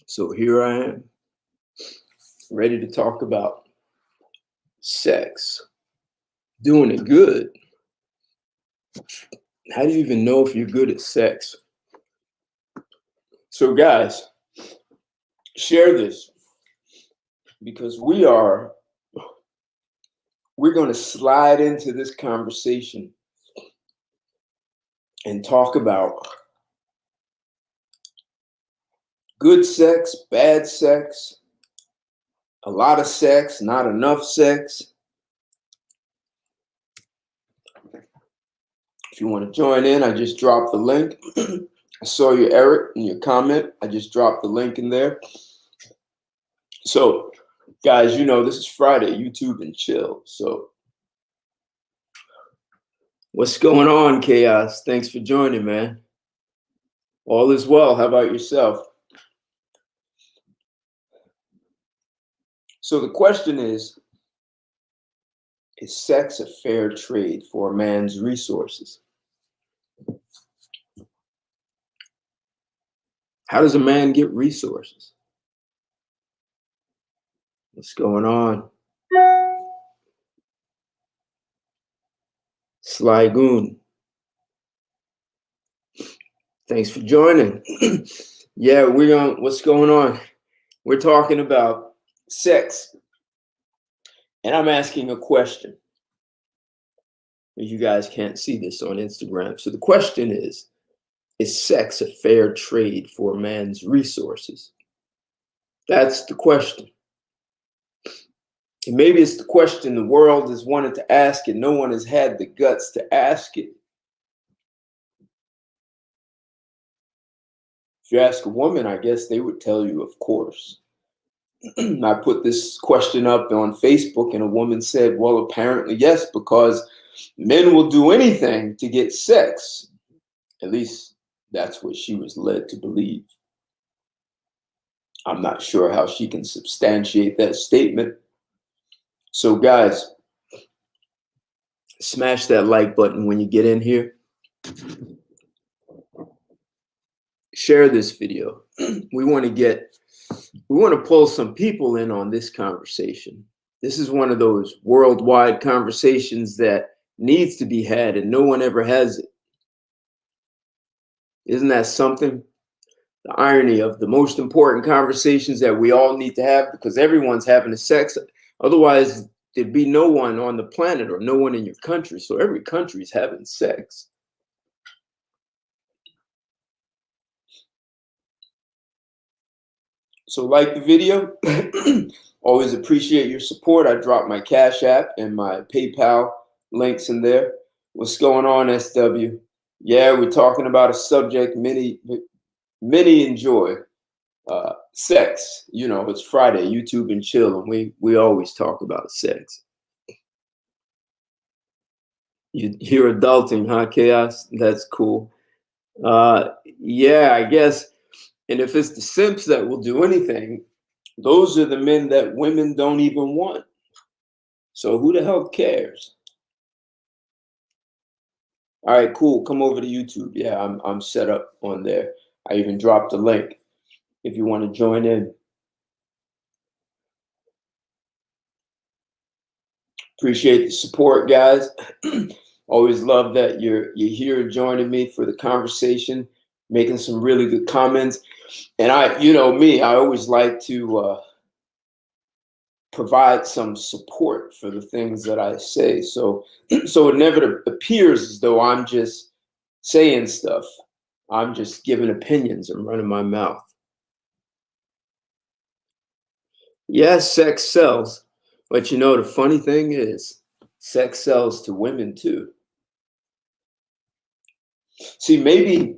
So here I am, ready to talk about sex. Doing it good. How do you even know if you're good at sex? So guys, share this because we're going to slide into this conversation and talk about good sex, bad sex, a lot of sex, not enough sex. If you want to join in, I just dropped the link. I saw you, Eric, in your comment. I just dropped the link in there. So, guys, you know, this is Friday, YouTube and chill. So, what's going on, Chaos? Thanks for joining, man. All is well. How about yourself? So the question is sex a fair trade for a man's resources? How does a man get resources? What's going on? Sly Goon. Thanks for joining. Yeah, what's going on? We're talking about sex. And I'm asking a question. You guys can't see this on Instagram. So the question is sex a fair trade for a man's resources? That's the question. And maybe it's the question the world has wanted to ask and no one has had the guts to ask it. If you ask a woman, I guess they would tell you, of course. I put this question up on Facebook and a woman said, well, apparently yes, because men will do anything to get sex. At least that's what she was led to believe. I'm not sure how she can substantiate that statement. So guys, smash that like button when you get in here. Share this video. We want to pull some people in on this conversation. This is one of those worldwide conversations that needs to be had and no one ever has it. Isn't that something? The irony of the most important conversations that we all need to have because everyone's having a sex. Otherwise, there'd be no one on the planet or no one in your country. So every country's having sex. So like the video. Always appreciate your support. I dropped my Cash App and my PayPal links in there. What's going on, SW? Yeah, we're talking about a subject many enjoy. Sex. You know, it's Friday, YouTube and chill, and we always talk about sex. You're adulting, huh, Chaos? That's cool. Yeah, I guess. And if it's the simps that will do anything, those are the men that women don't even want. So who the hell cares? All right, cool. Come over to YouTube. Yeah, I'm set up on there. I even dropped the link if you want to join in. Appreciate the support, guys. Always love that you're here joining me for the conversation, making some really good comments. And you know me, I always like to provide some support for the things that I say. So it never appears as though I'm just saying stuff. I'm just giving opinions and running my mouth. Yes, sex sells. But you know, the funny thing is, sex sells to women too. See, maybe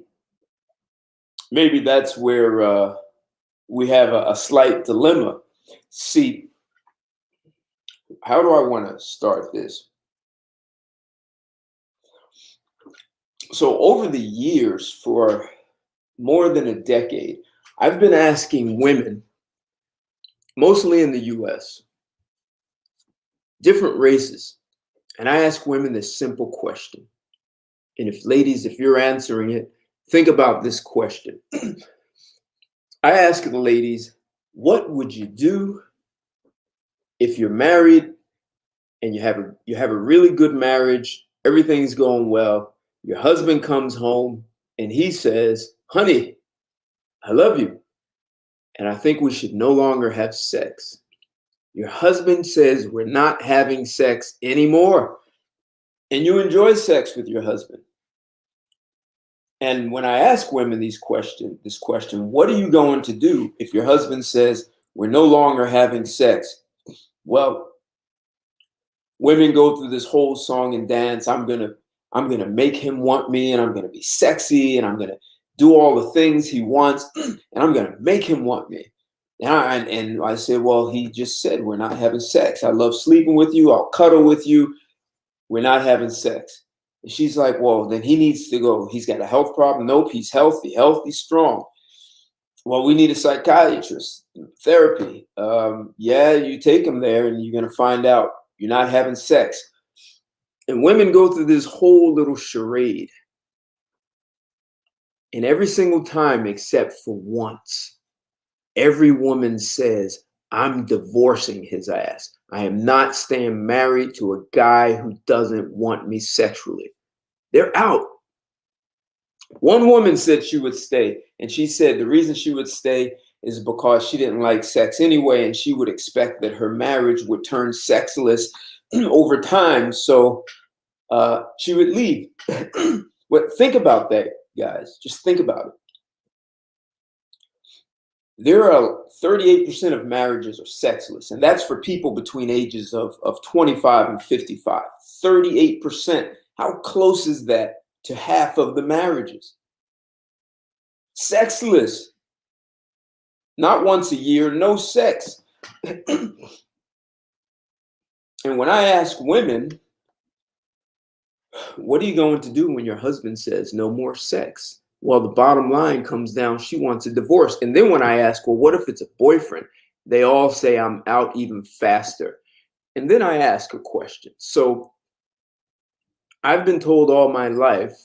that's where we have a slight dilemma. See, how do I want to start this? So over the years, for more than a decade, I've been asking women, mostly in the US, different races, and I ask women this simple question. And if ladies, if you're answering it, think about this question. I ask the ladies, what would you do if you're married and you have a really good marriage, everything's going well, your husband comes home and he says, honey, I love you, and I think we should no longer have sex. Your husband says we're not having sex anymore, and you enjoy sex with your husband. And when I ask women this question, what are you going to do if your husband says we're no longer having sex? Well, women go through this whole song and dance. I'm gonna make him want me, and I'm gonna be sexy, and I'm gonna do all the things he wants, and I'm gonna make him want me. And I said, well, he just said we're not having sex. I love sleeping with you. I'll cuddle with you. We're not having sex. And she's like, well, then he needs to go. He's got a health problem. Nope, he's healthy, strong. Well, we need a psychiatrist, therapy. Yeah, you take him there and you're going to find out you're not having sex. And women go through this whole little charade. And every single time, except for once, every woman says, I'm divorcing his ass. I am not staying married to a guy who doesn't want me sexually. They're out. One woman said she would stay, and she said the reason she would stay is because she didn't like sex anyway, and she would expect that her marriage would turn sexless over time, so she would leave. But think about that, guys. Just think about it. There are 38% of marriages are sexless, and that's for people between ages of 25 and 55. 38%. How close is that to half of the marriages? Sexless. Not once a year, no sex. And when I ask women, what are you going to do when your husband says no more sex? Well, the bottom line comes down, she wants a divorce. And then when I ask, well, what if it's a boyfriend? They all say I'm out even faster. And then I ask a question. So I've been told all my life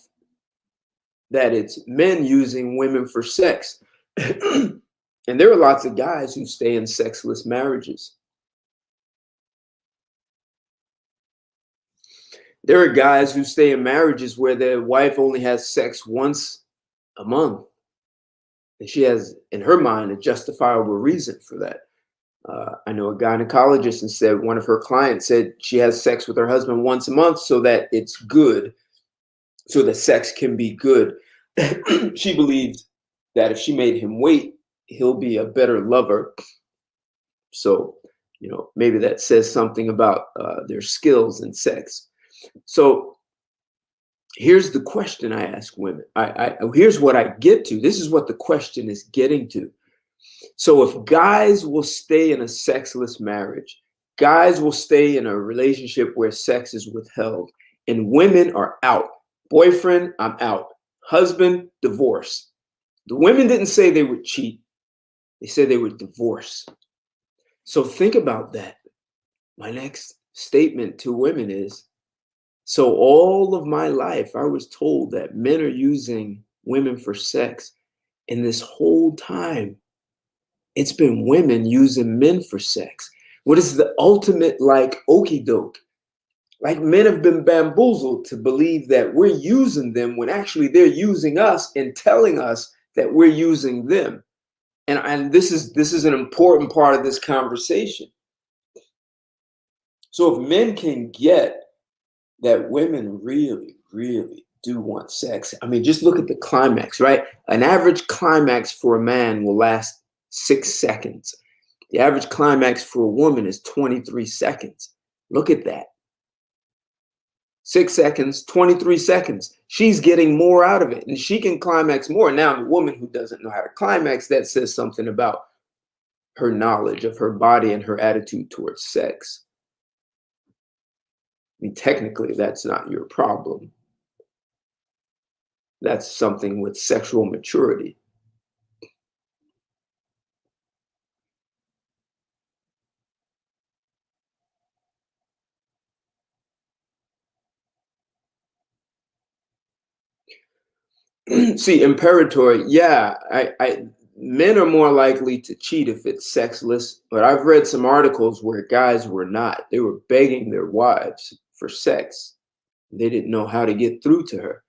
that it's men using women for sex. And there are lots of guys who stay in sexless marriages. There are guys who stay in marriages where their wife only has sex once a month. And she has, in her mind, a justifiable reason for that. I know a gynecologist and said one of her clients said she has sex with her husband once a month so that it's good, so that sex can be good. She believed that if she made him wait, he'll be a better lover. So, maybe that says something about their skills in sex. So here's the question I ask women. Here's what I get to. This is what the question is getting to. So if guys will stay in a sexless marriage, guys will stay in a relationship where sex is withheld, and women are out. Boyfriend, I'm out. Husband, divorce. The women didn't say they would cheat. They said they would divorce. So think about that. My next statement to women is, so all of my life, I was told that men are using women for sex. And this whole time, it's been women using men for sex. What is the ultimate okie doke? Like men have been bamboozled to believe that we're using them when actually they're using us and telling us that we're using them. And this is an important part of this conversation. So if men can get that women really, really do want sex. I mean, just look at the climax, right? An average climax for a man will last 6 seconds. The average climax for a woman is 23 seconds. Look at that. 6 seconds, 23 seconds. She's getting more out of it, and she can climax more. Now, the woman who doesn't know how to climax, that says something about her knowledge of her body and her attitude towards sex. I mean, technically, that's not your problem. That's something with sexual maturity. See, imperatory, yeah, I men are more likely to cheat if it's sexless, but I've read some articles where guys were not. They were begging their wives for sex. They didn't know how to get through to her.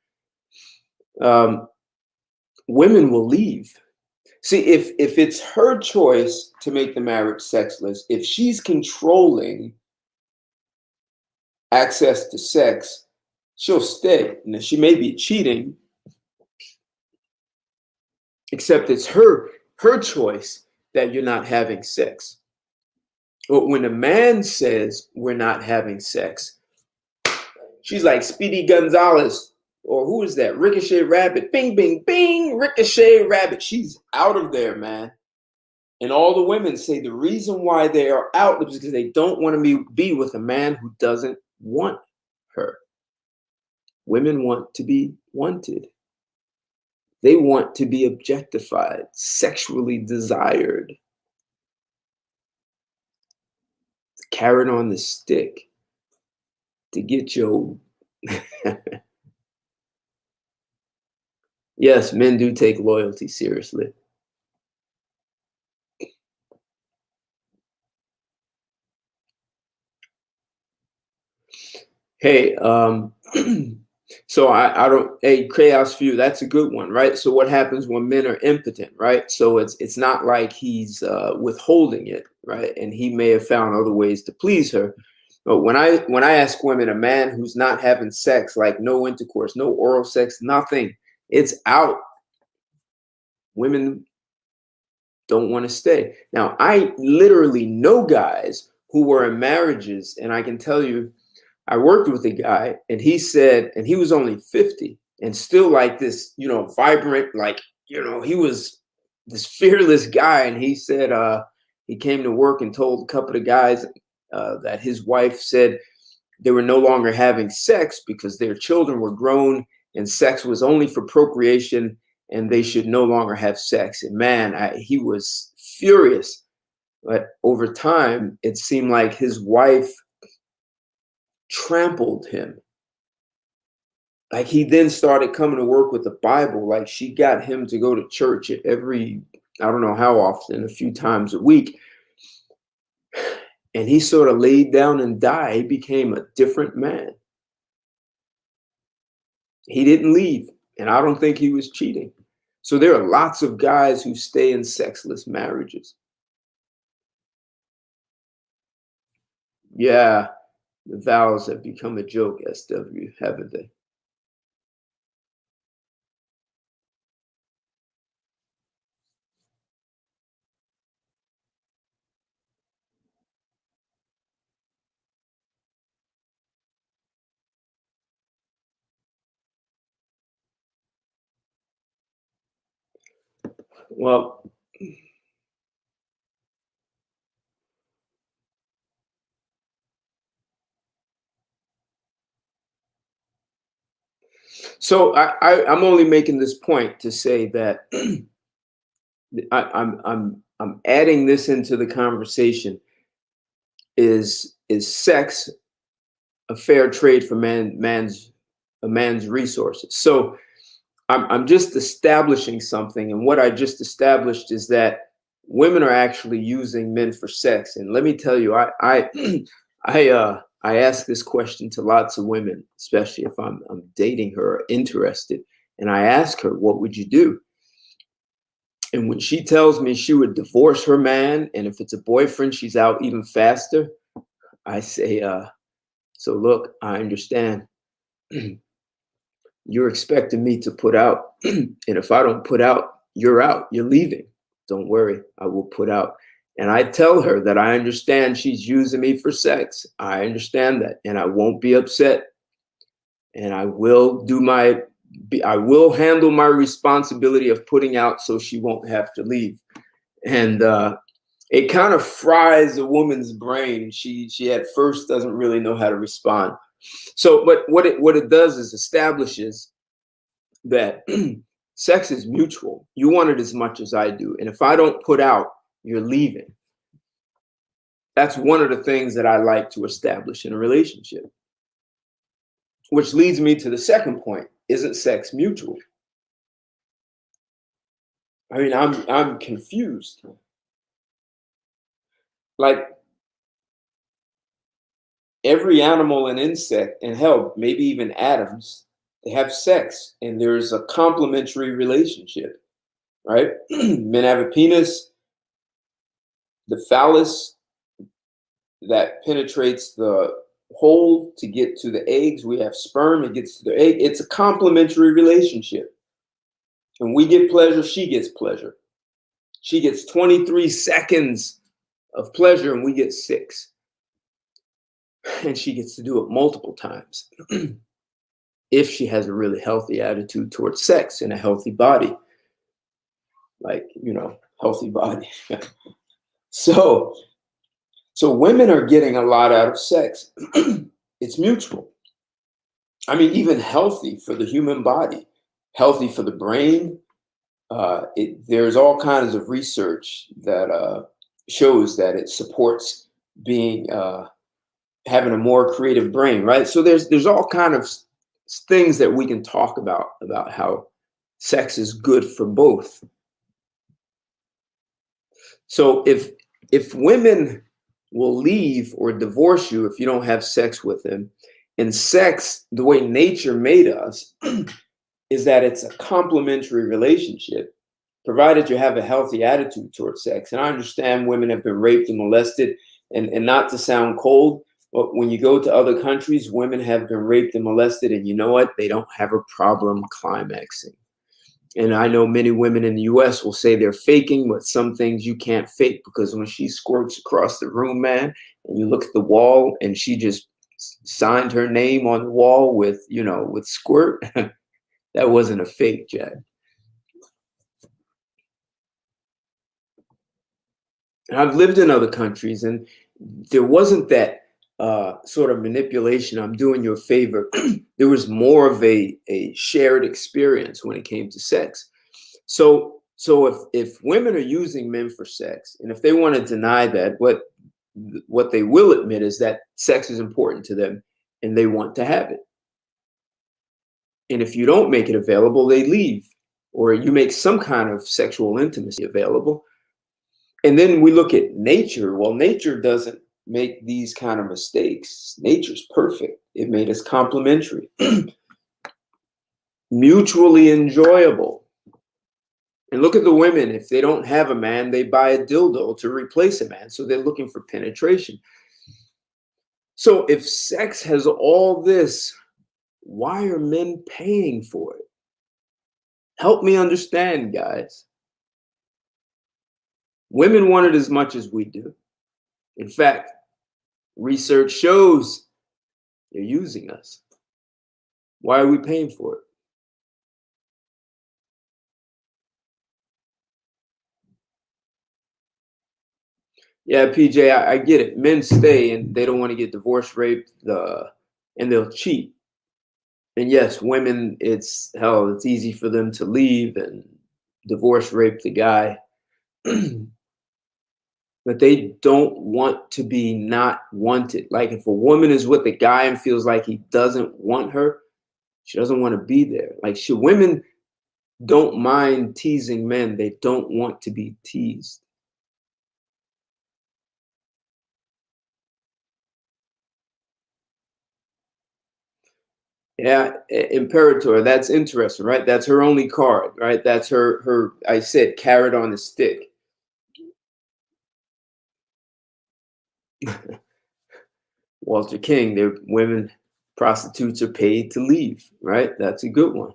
Women will leave. See, if it's her choice to make the marriage sexless, if she's controlling access to sex, she'll stay. And she may be cheating, except it's her choice that you're not having sex. But when a man says we're not having sex, she's like Speedy Gonzalez, or who is that? Ricochet Rabbit. Bing, bing, bing, Ricochet Rabbit. She's out of there, man. And all the women say the reason why they are out is because they don't want to be with a man who doesn't want her. Women want to be wanted. They want to be objectified, sexually desired. Carrot on the stick to get your... Yes, men do take loyalty seriously. Hey, so I don't, hey, Chaos View, that's a good one, right? So what happens when men are impotent, right? So it's not like he's withholding it, right? And he may have found other ways to please her. But when I ask women, a man who's not having sex, like no intercourse, no oral sex, nothing, it's out. Women don't want to stay. Now, I literally know guys who were in marriages, and I can tell you, I worked with a guy, and he said, and he was only 50 and still like this, vibrant, like, he was this fearless guy. And he said he came to work and told a couple of guys that his wife said they were no longer having sex because their children were grown and sex was only for procreation and they should no longer have sex. And man, he was furious. But over time, it seemed like his wife trampled him. Like he then started coming to work with the Bible. Like she got him to go to church every, I don't know how often, a few times a week. And he sort of laid down and died. He became a different man. He didn't leave. And I don't think he was cheating. So there are lots of guys who stay in sexless marriages. Yeah, the vows have become a joke, SW, haven't they? Well, so I'm only making this point to say that I'm adding this into the conversation. Is sex a fair trade for a man's resources? So I'm just establishing something, and what I just established is that women are actually using men for sex. And let me tell you, I ask this question to lots of women, especially if I'm dating her or interested, and I ask her, "What would you do?" And when she tells me she would divorce her man, and if it's a boyfriend, she's out even faster, I say, so look, I understand. You're expecting me to put out, and if I don't put out, you're out, you're leaving. Don't worry, I will put out. And I tell her that I understand she's using me for sex. I understand that, and I won't be upset. And I will handle my responsibility of putting out so she won't have to leave. And it kind of fries a woman's brain. She at first doesn't really know how to respond. So, but what it does is establishes that sex is mutual. You want it as much as I do. And if I don't put out, you're leaving. That's one of the things that I like to establish in a relationship. Which leads me to the second point. Isn't sex mutual? I mean, I'm confused. Like every animal and insect and hell, maybe even atoms, they have sex and there's a complementary relationship, right? Men have a penis, the phallus that penetrates the hole to get to the eggs. We have sperm, it gets to the egg. It's a complementary relationship. And we get pleasure, she gets pleasure. She gets 23 seconds of pleasure and we get 6. And she gets to do it multiple times if she has a really healthy attitude towards sex and a healthy body. Like, healthy body. So women are getting a lot out of sex. It's mutual. I mean, even healthy for the human body, healthy for the brain. There's all kinds of research that shows that it supports being having a more creative brain, right? So there's all kind of things that we can talk about how sex is good for both. So if women will leave or divorce you if you don't have sex with them, and sex, the way nature made us, is that it's a complementary relationship, provided you have a healthy attitude towards sex. And I understand women have been raped and molested, and not to sound cold, but when you go to other countries, women have been raped and molested, and you know what? They don't have a problem climaxing. And I know many women in the US will say they're faking, but some things you can't fake, because when she squirts across the room, man, and you look at the wall and she just signed her name on the wall with, with squirt, that wasn't a fake, Jack. And I've lived in other countries and there wasn't that sort of manipulation. I'm doing you a favor. There was more of a shared experience when it came to sex. So if women are using men for sex, and if they want to deny that, what they will admit is that sex is important to them and they want to have it. And if you don't make it available, they leave, or you make some kind of sexual intimacy available. And then we look at nature. Well, nature doesn't make these kind of mistakes. Nature's perfect. It made us complementary, mutually enjoyable. And look at the women. If they don't have a man, they buy a dildo to replace a man. So they're looking for penetration. So if sex has all this, why are men paying for it? Help me understand, guys. Women want it as much as we do. In fact, research shows they're using us. Why are we paying for it? Yeah, PJ, I get it. Men stay and they don't want to get divorced, raped, and they'll cheat. And yes, women, it's easy for them to leave and divorce, rape the guy. But they don't want to be not wanted. Like if a woman is with a guy and feels like he doesn't want her, she doesn't want to be there. Like women don't mind teasing men. They don't want to be teased. Yeah, Imperator, that's interesting, right? That's her only card, right? That's her I said, carrot on a stick. Walter King, their women prostitutes are paid to leave, right? That's a good one.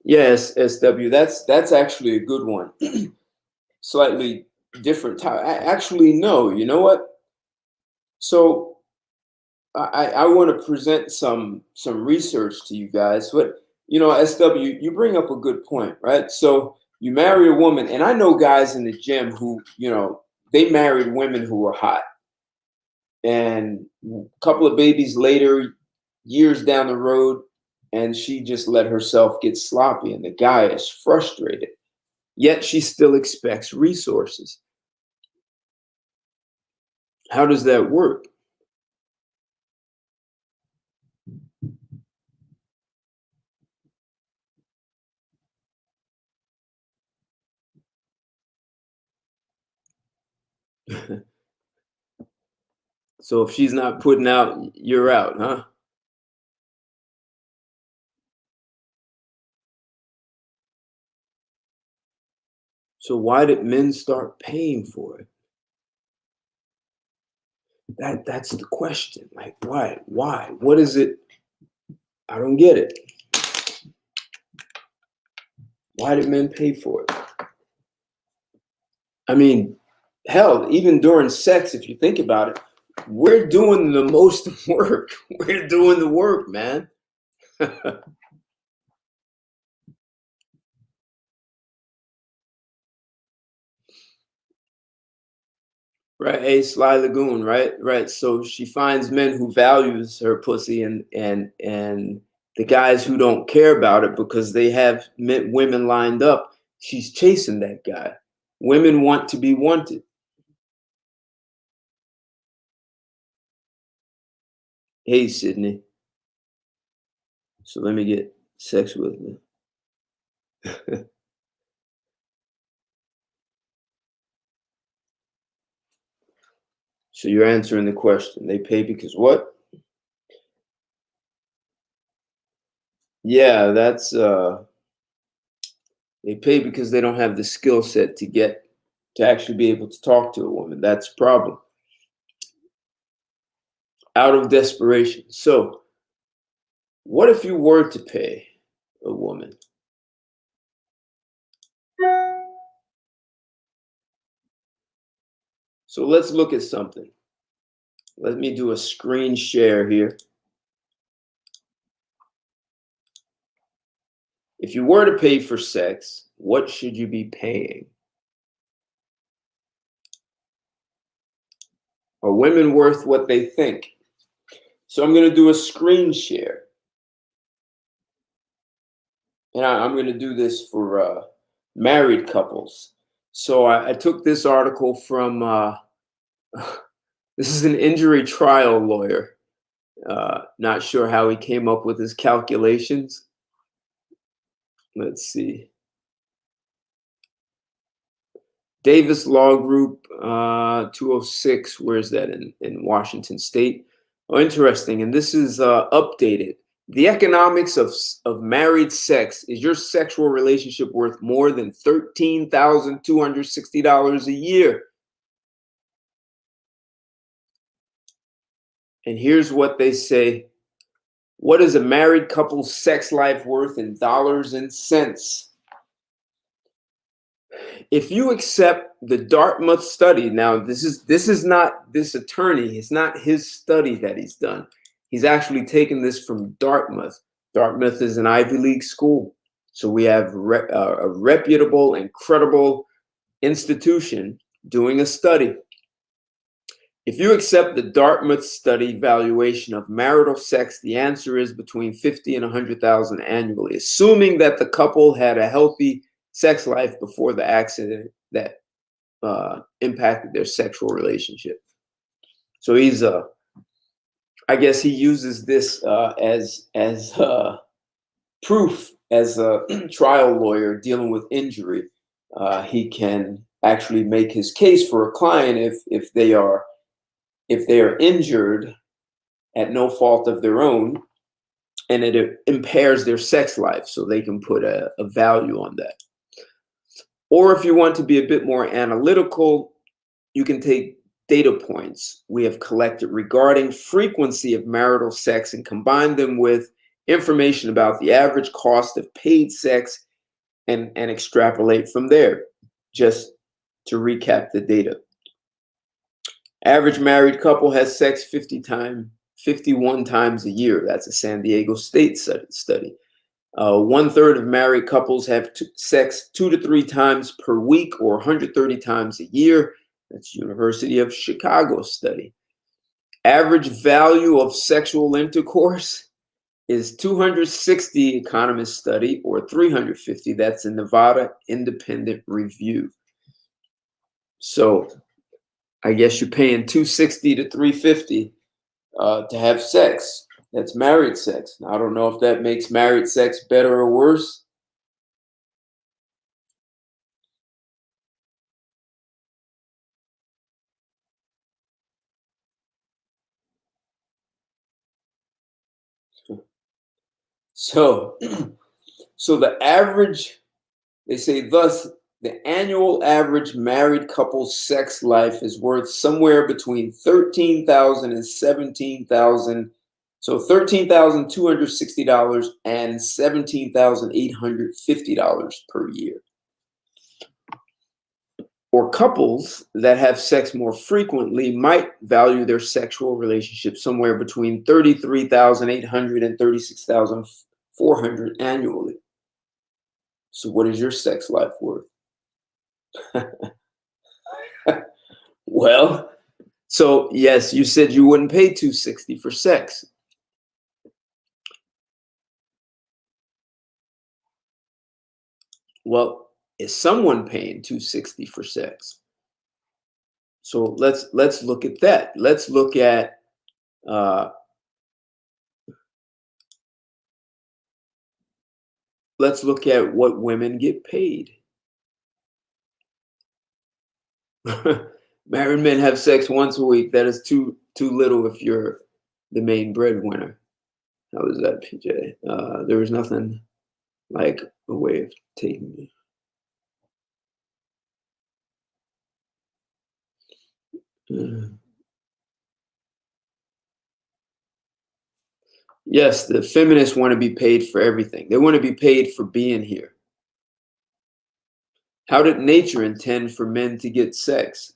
Yes, SW, that's actually a good one. Slightly different type. Actually, no, you know what? So I want to present some research to you guys. But SW, you bring up a good point, right? So you marry a woman, and I know guys in the gym who, they married women who were hot. and a couple of babies later, years down the road, and she just let herself get sloppy, and the guy is frustrated. Yet she still expects resources. How does that work? So if she's not putting out, you're out, huh? So why did men start paying for it? That's the question. Like, why? Why? What is it? I don't get it. Why did men pay for it? I mean, hell, even during sex, if you think about it, we're doing the most work. We're doing the work, man. Right, a Sly Lagoon, right, right. So she finds men who values her pussy, and the guys who don't care about it because they have women lined up. She's chasing that guy. Women want to be wanted. Hey, Sydney. So let me get sex with me. So you're answering the question. They pay because what? Yeah, that's they pay because they don't have the skill set to actually be able to talk to a woman. That's a problem. Out of desperation. So what if you were to pay a woman? So let's look at something. Let me do a screen share here. If you were to pay for sex, what should you be paying? Are women worth what they think? So I'm going to do a screen share. And I'm going to do this for married couples. So I took this article from, this is an injury trial lawyer. Not sure how he came up with his calculations. Let's see. Davis Law Group, 206. Where's that in Washington State? Oh, interesting. And this is updated. The economics of married sex. Is your sexual relationship worth more than $13,260 a year? And here's what they say. What is a married couple's sex life worth in dollars and cents? If you accept the Dartmouth study, now this is not this attorney, it's not his study that he's done. He's actually taken this from Dartmouth. Dartmouth is an Ivy League school. So we have a reputable and credible institution doing a study. If you accept the Dartmouth study valuation of marital sex, the answer is between 50 and 100,000 annually, assuming that the couple had a healthy sex life before the accident that impacted their sexual relationship. So he's I guess he uses this as proof as a trial lawyer dealing with injury. He can actually make his case for a client if they are injured at no fault of their own, and it impairs their sex life, so they can put a value on that. Or if you want to be a bit more analytical, you can take data points we have collected regarding frequency of marital sex and combine them with information about the average cost of paid sex and extrapolate from there, just to recap the data. Average married couple has sex 51 times a year. That's a San Diego State study. 1/3 of married couples have sex 2 to 3 times per week, or 130 times a year. That's University of Chicago study. Average value of sexual intercourse is 260, economists study, or 350. That's a Nevada independent review. So I guess you're paying 260 to 350 to have sex. That's married sex. Now, I don't know if that makes married sex better or worse. So, so the average, they say, thus, the annual average married couple's sex life is worth somewhere between $13,000 and $17,000. So $13,260 and $17,850 per year. Or couples that have sex more frequently might value their sexual relationship somewhere between $33,800 and $36,400 annually. So what is your sex life worth? Well, so yes, you said you wouldn't pay $260 for sex. Well, is someone paying $260 for sex? So let's look at that. Let's look at what women get paid. Married men have sex once a week. That is too little if you're the main breadwinner. How is that, PJ? There was nothing like a way of taking me. Yes, the feminists want to be paid for everything. They want to be paid for being here. How did nature intend for men to get sex?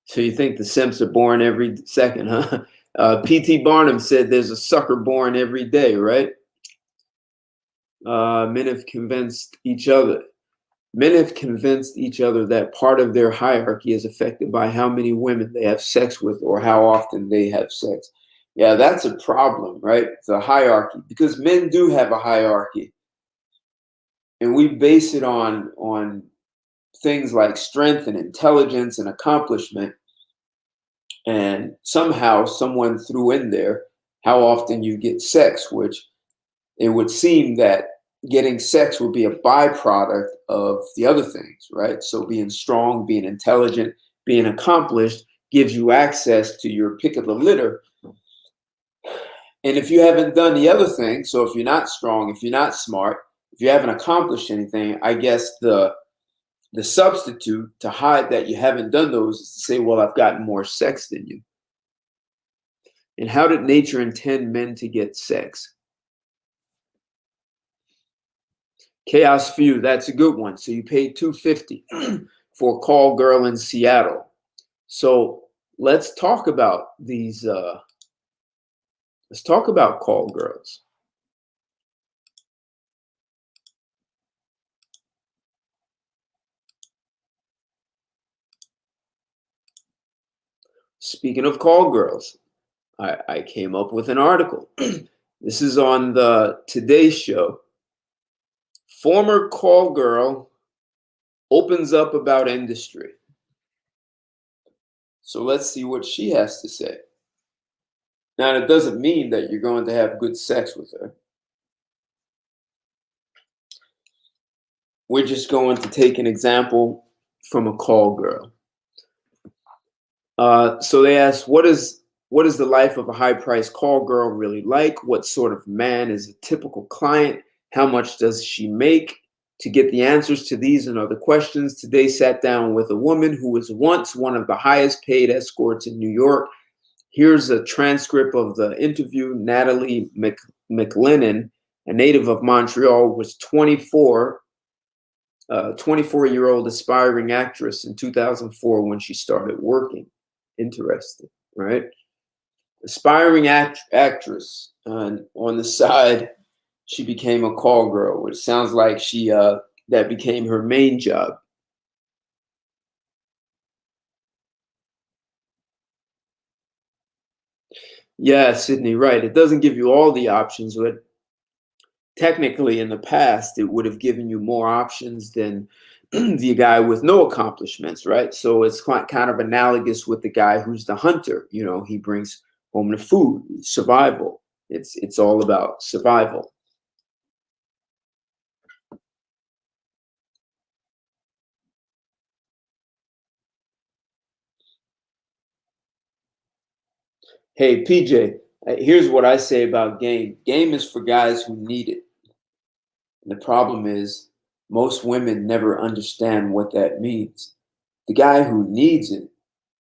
So you think the simps are born every second, huh? P.T. Barnum said there's a sucker born every day, right? Men have convinced each other that part of their hierarchy is affected by how many women they have sex with or how often they have sex. Yeah, that's a problem, right? The hierarchy, because men do have a hierarchy, and we base it on things like strength and intelligence and accomplishment. And somehow someone threw in there how often you get sex, which it would seem that getting sex would be a byproduct of the other things, right? So being strong, being intelligent, being accomplished gives you access to your pick of the litter. And if you haven't done the other thing, so if you're not strong, if you're not smart, if you haven't accomplished anything, I guess the substitute to hide that you haven't done those is to say, well, I've gotten more sex than you. And how did nature intend men to get sex? Chaos View, that's a good one. So you paid $250 for a call girl in Seattle. So let's talk about these. Let's talk about call girls. Speaking of call girls, I came up with an article. This is on the Today Show. Former call girl opens up about industry. So let's see what she has to say. Now, it doesn't mean that you're going to have good sex with her. We're just going to take an example from a call girl. So they asked, what is the life of a high-priced call girl really like? What sort of man is a typical client? How much does she make? To get the answers to these and other questions, today sat down with a woman who was once one of the highest paid escorts in New York. Here's a transcript of the interview. Natalie McLennan, a native of Montreal, was 24-year-old aspiring actress in 2004 when she started working. Interesting, right? Aspiring actress. And on the side, she became a call girl, which sounds like that became her main job. Yeah, Sydney, right. It doesn't give you all the options, but technically in the past, it would have given you more options than the guy with no accomplishments, right? So it's quite kind of analogous with the guy who's the hunter. You know, he brings home the food, survival. It's all about survival. Hey, PJ, here's what I say about game. Game is for guys who need it. And the problem is, most women never understand what that means. The guy who needs it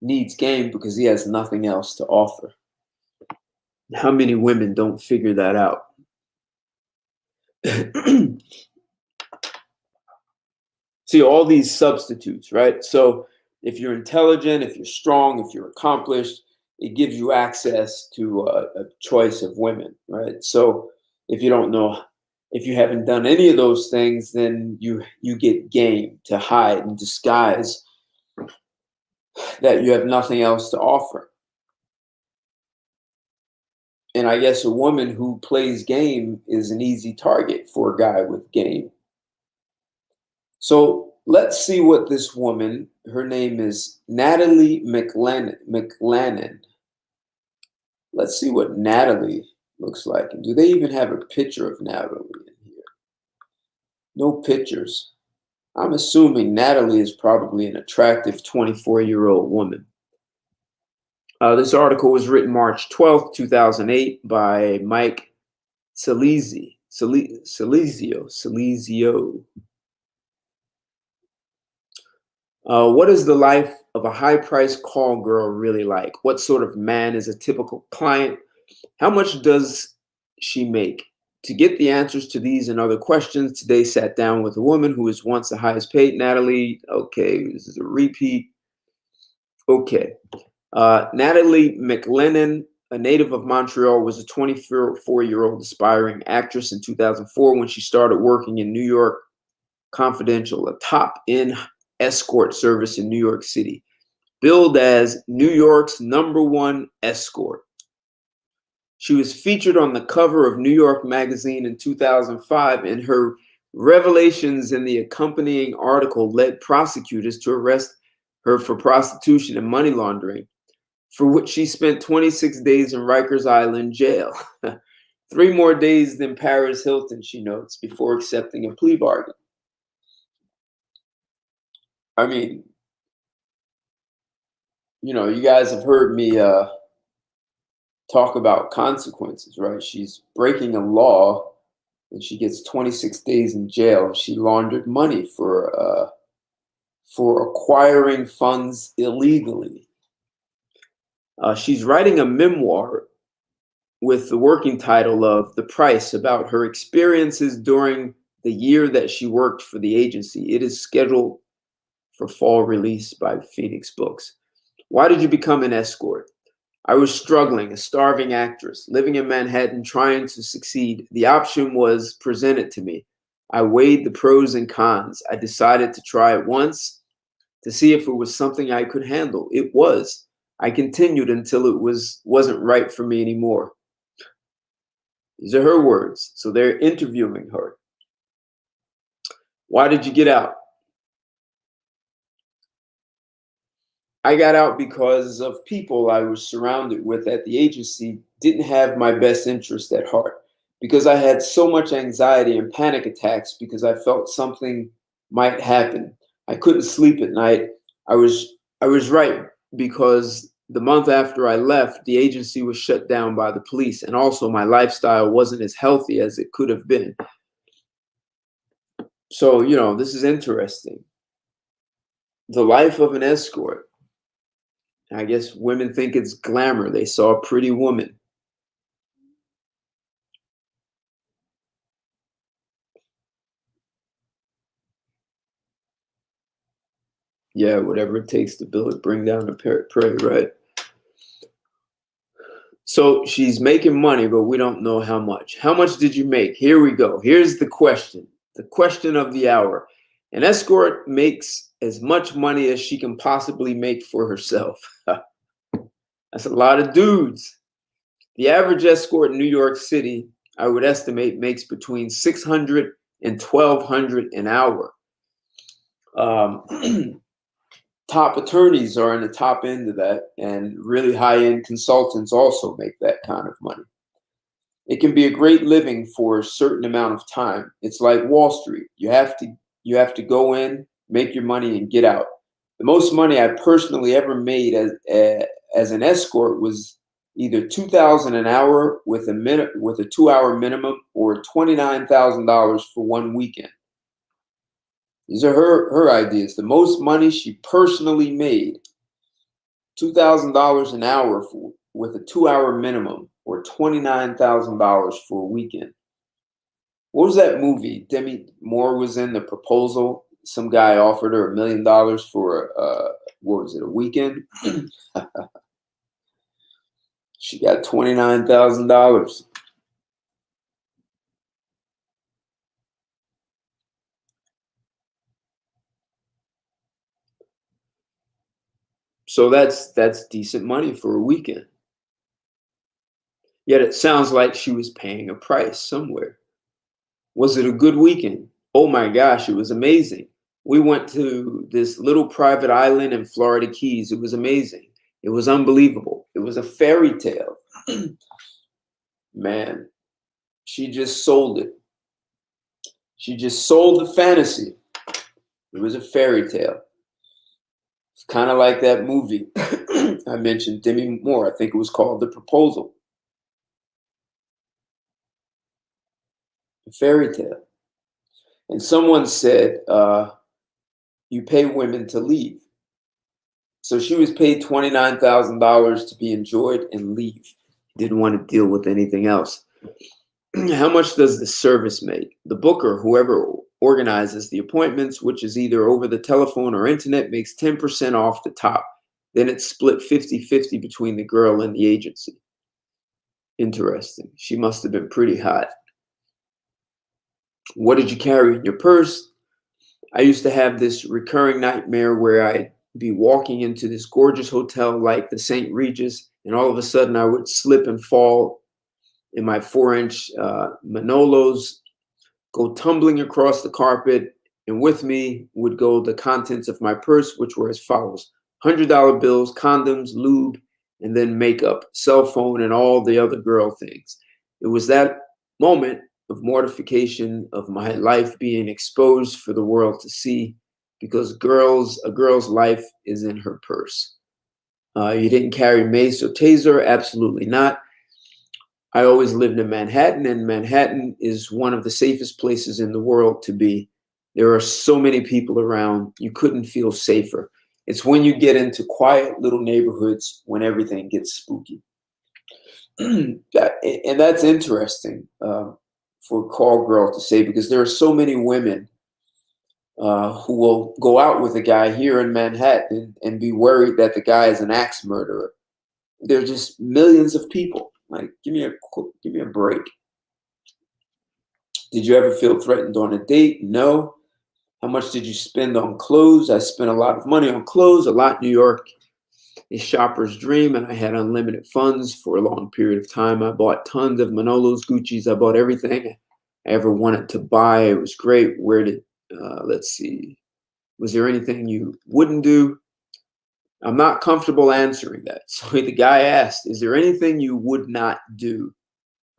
needs game because he has nothing else to offer. How many women don't figure that out? See, all these substitutes, right? So if you're intelligent, if you're strong, if you're accomplished, it gives you access to a choice of women, right? So if you don't know, if you haven't done any of those things, then you get game to hide and disguise that you have nothing else to offer. And I guess a woman who plays game is an easy target for a guy with game. So let's see what this woman, her name is Natalie McLennan. Let's see what Natalie looks like. And do they even have a picture of Natalie in here? No pictures. I'm assuming Natalie is probably an attractive 24-year-old woman. This article was written March 12th, 2008 by Mike Salesio. What is the life of a high-priced call girl really like? What sort of man is a typical client? How much does she make? To get the answers to these and other questions, today sat down with a woman who was once the highest paid, Natalie. Okay, this is a repeat. Okay. Natalie McLennan, a native of Montreal, was a 24-year-old aspiring actress in 2004 when she started working in New York Confidential, a top-end escort service in New York City, billed as New York's #1 escort. She was featured on the cover of New York Magazine in 2005, and her revelations in the accompanying article led prosecutors to arrest her for prostitution and money laundering, for which she spent 26 days in Rikers Island jail. 3 more days than Paris Hilton, she notes, before accepting a plea bargain. I mean, you guys have heard me talk about consequences, right? She's breaking a law and she gets 26 days in jail. She laundered money for acquiring funds illegally. She's writing a memoir with the working title of The Price, about her experiences during the year that she worked for the agency. It is scheduled for fall release by Phoenix Books. Why did you become an escort? I was struggling, a starving actress, living in Manhattan, trying to succeed. The option was presented to me. I weighed the pros and cons. I decided to try it once to see if it was something I could handle. It was. I continued until it wasn't right for me anymore. These are her words. So they're interviewing her. Why did you get out? I got out because of people I was surrounded with at the agency didn't have my best interest at heart, because I had so much anxiety and panic attacks because I felt something might happen. I couldn't sleep at night. I was right, because the month after I left, the agency was shut down by the police, and also my lifestyle wasn't as healthy as it could have been. So, this is interesting. The life of an escort. I guess women think it's glamour. They saw a pretty woman. Yeah, whatever it takes to bring down a prey, right? So she's making money, but we don't know how much. How much did you make? Here we go. Here's the question of the hour. An escort makes as much money as she can possibly make for herself. That's a lot of dudes. The average escort in New York City, I would estimate, makes between $600 and $1,200 an hour. Top attorneys are in the top end of that, and really high-end consultants also make that kind of money. It can be a great living for a certain amount of time. It's like Wall Street. You have to go in, make your money, and get out. The most money I personally ever made as an escort was either $2,000 an hour with a 2-hour minimum, or $29,000 for one weekend. These are her ideas. The most money she personally made, $2,000 an hour with a 2-hour minimum, or $29,000 for a weekend. What was that movie Demi Moore was in, The Proposal? Some guy offered her $1 million for what was it, a weekend? She got $29,000. So that's decent money for a weekend. Yet it sounds like she was paying a price somewhere. Was it a good weekend? Oh my gosh, it was amazing. We went to this little private island in Florida Keys. It was amazing. It was unbelievable. It was a fairy tale. Man, she just sold it. She just sold the fantasy. It was a fairy tale. It's kind of like that movie I mentioned, Demi Moore. I think it was called The Proposal. A fairy tale. And someone said, you pay women to leave. So she was paid $29,000 to be enjoyed and leave. Didn't want to deal with anything else. How much does the service make? The booker, whoever organizes the appointments, which is either over the telephone or internet, makes 10% off the top. Then it's split 50-50 between the girl and the agency. Interesting. She must have been pretty hot. What did you carry in your purse? I used to have this recurring nightmare where I'd be walking into this gorgeous hotel like the St. Regis, and all of a sudden I would slip and fall, and my 4-inch Manolos go tumbling across the carpet, and with me would go the contents of my purse, which were as follows: $100 bills, condoms, lube, and then makeup, cell phone, and all the other girl things. It was that moment of mortification of my life being exposed for the world to see, because a girl's life is in her purse. You didn't carry mace or taser? Absolutely not. I always lived in Manhattan, and Manhattan is one of the safest places in the world to be. There are so many people around, you couldn't feel safer. It's when you get into quiet little neighborhoods when everything gets spooky. And that's interesting for a call girl to say, because there are so many women who will go out with a guy here in Manhattan and be worried that the guy is an axe murderer. There are just millions of people. Like, give me a break. Did you ever feel threatened on a date? No. How much did you spend on clothes? I spent a lot of money on clothes. A lot. New York, a shopper's dream, and I had unlimited funds for a long period of time. I bought tons of Manolos, Gucci's. I bought everything I ever wanted to buy. It was great. Let's see. Was there anything you wouldn't do? I'm not comfortable answering that. So the guy asked, is there anything you would not do?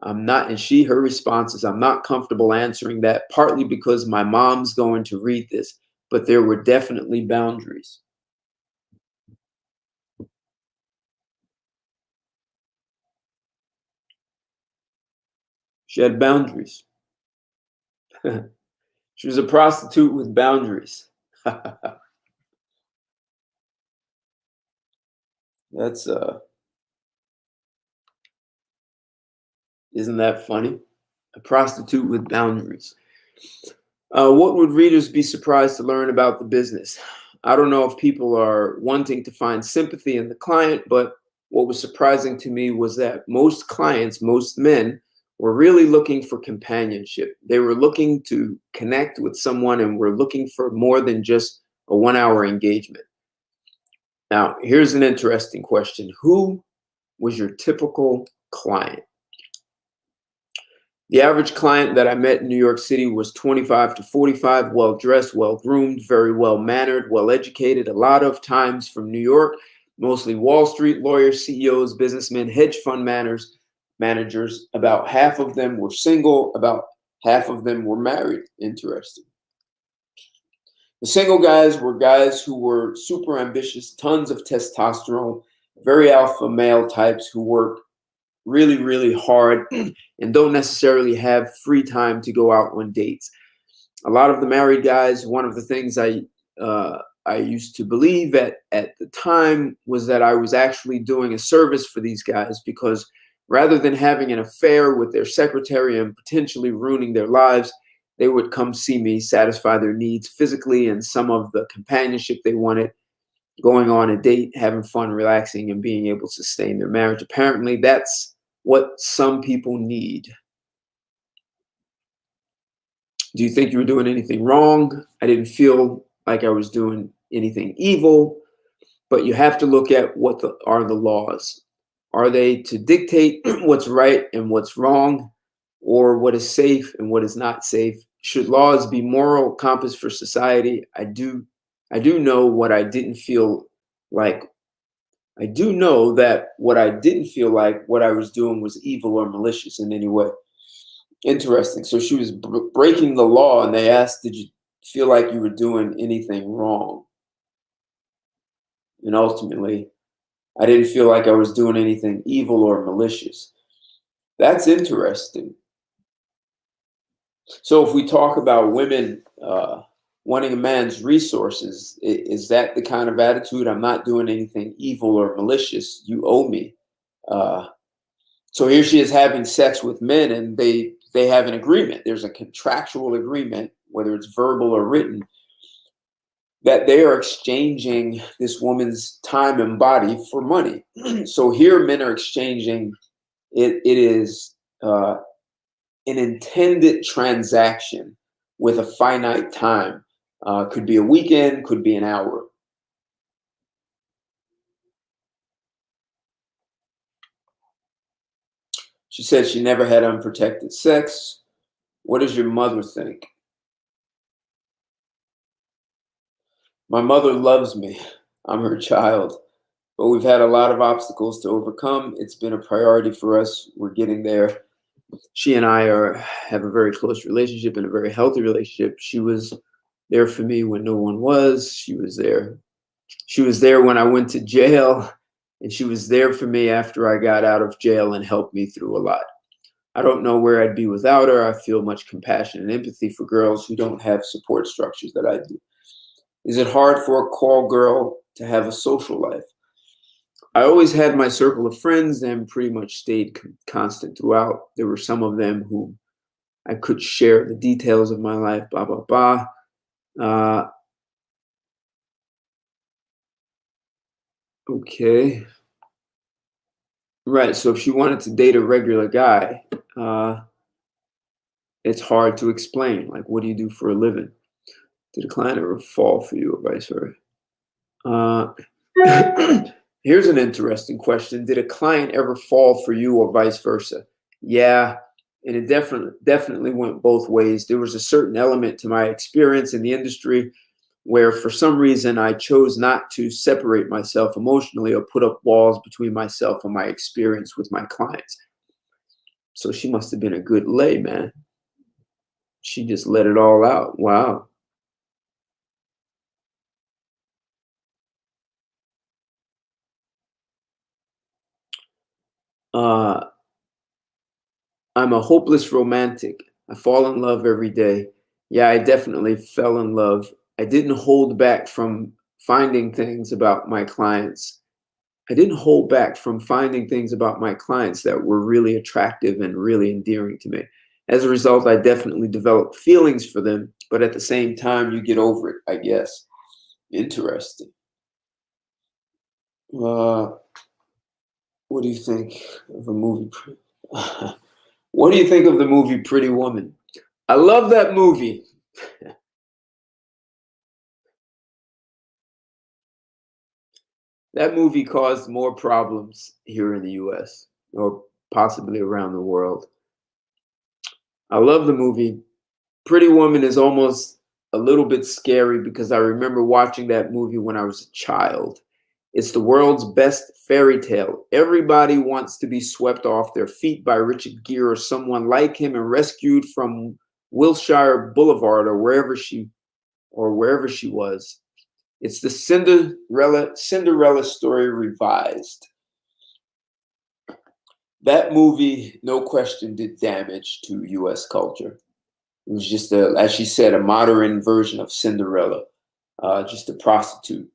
I'm not, and her response is, I'm not comfortable answering that, partly because my mom's going to read this, but there were definitely boundaries. She had boundaries. She was a prostitute with boundaries. That's isn't that funny? A prostitute with boundaries. What would readers be surprised to learn about the business? I don't know if people are wanting to find sympathy in the client, but what was surprising to me was that most clients, most men, were really looking for companionship. They were looking to connect with someone and were looking for more than just a 1-hour engagement. Now, here's an interesting question. Who was your typical client. The average client that I met in New York City was 25 to 45, well dressed, well groomed, very well mannered, well educated. A lot of times from New York, mostly Wall Street lawyers, CEOs, businessmen, hedge fund managers. About half of them were single, about half of them were married. Interesting. The single guys were guys who were super ambitious, tons of testosterone, very alpha male types who work really, really hard and don't necessarily have free time to go out on dates. A lot of the married guys, one of the things I used to believe at the time was that I was actually doing a service for these guys, because rather than having an affair with their secretary and potentially ruining their lives, they would come see me, satisfy their needs physically and some of the companionship they wanted, going on a date, having fun, relaxing, and being able to sustain their marriage. Apparently, that's what some people need. Do you think you were doing anything wrong? I didn't feel like I was doing anything evil, but you have to look at what are the laws. Are they to dictate what's right and what's wrong, or what is safe and what is not safe? Should laws be moral compass for society? I do know what I didn't feel like. I do know that what I didn't feel like what I was doing was evil or malicious in any way. Interesting. So she was breaking the law, and they asked, did you feel like you were doing anything wrong? And ultimately, I didn't feel like I was doing anything evil or malicious. That's interesting. So if we talk about women wanting a man's resources, is that the kind of attitude? I'm not doing anything evil or malicious. You owe me. So here she is having sex with men, and they have an agreement. There's a contractual agreement, whether it's verbal or written, that they are exchanging this woman's time and body for money. So here men are exchanging, it is an intended transaction with a finite time. Could be a weekend, could be an hour. She said she never had unprotected sex. What does your mother think? My mother loves me. I'm her child. But we've had a lot of obstacles to overcome. It's been a priority for us. We're getting there. She and I have a very close relationship and a very healthy relationship. She was there for me when no one was. She was there. She was there when I went to jail, and she was there for me after I got out of jail and helped me through a lot. I don't know where I'd be without her. I feel much compassion and empathy for girls who don't have support structures that I do. Is it hard for a call girl to have a social life? I always had my circle of friends and pretty much stayed constant throughout. There were some of them who I could share the details of my life, blah, blah, blah. Okay. Right. So if she wanted to date a regular guy, it's hard to explain. Like, what do you do for a living? Did a client ever fall for you, or vice versa? Here's an interesting question. Did a client ever fall for you or vice versa? Yeah, and it definitely went both ways. There was a certain element to my experience in the industry where for some reason I chose not to separate myself emotionally or put up walls between myself and my experience with my clients. So she must have been a good lay, man. She just let it all out. Wow. Uh, I'm a hopeless romantic. I fall in love every day. Yeah, I definitely fell in love. I didn't hold back from finding things about my clients. I didn't hold back from finding things about my clients that were really attractive and really endearing to me. As a result, I definitely developed feelings for them, but at the same time, you get over it, I guess. Interesting. Uh, what do you think of a movie? What do you think of the movie Pretty Woman? I love that movie. That movie caused more problems here in the US, or possibly around the world. I love the movie. Pretty Woman is almost a little bit scary because I remember watching that movie when I was a child. It's the world's best fairy tale. Everybody wants to be swept off their feet by Richard Gere or someone like him and rescued from Wilshire Boulevard or wherever she was. It's the Cinderella story revised. That movie, no question, did damage to U.S. culture. It was just, as she said, a modern version of Cinderella, just a prostitute.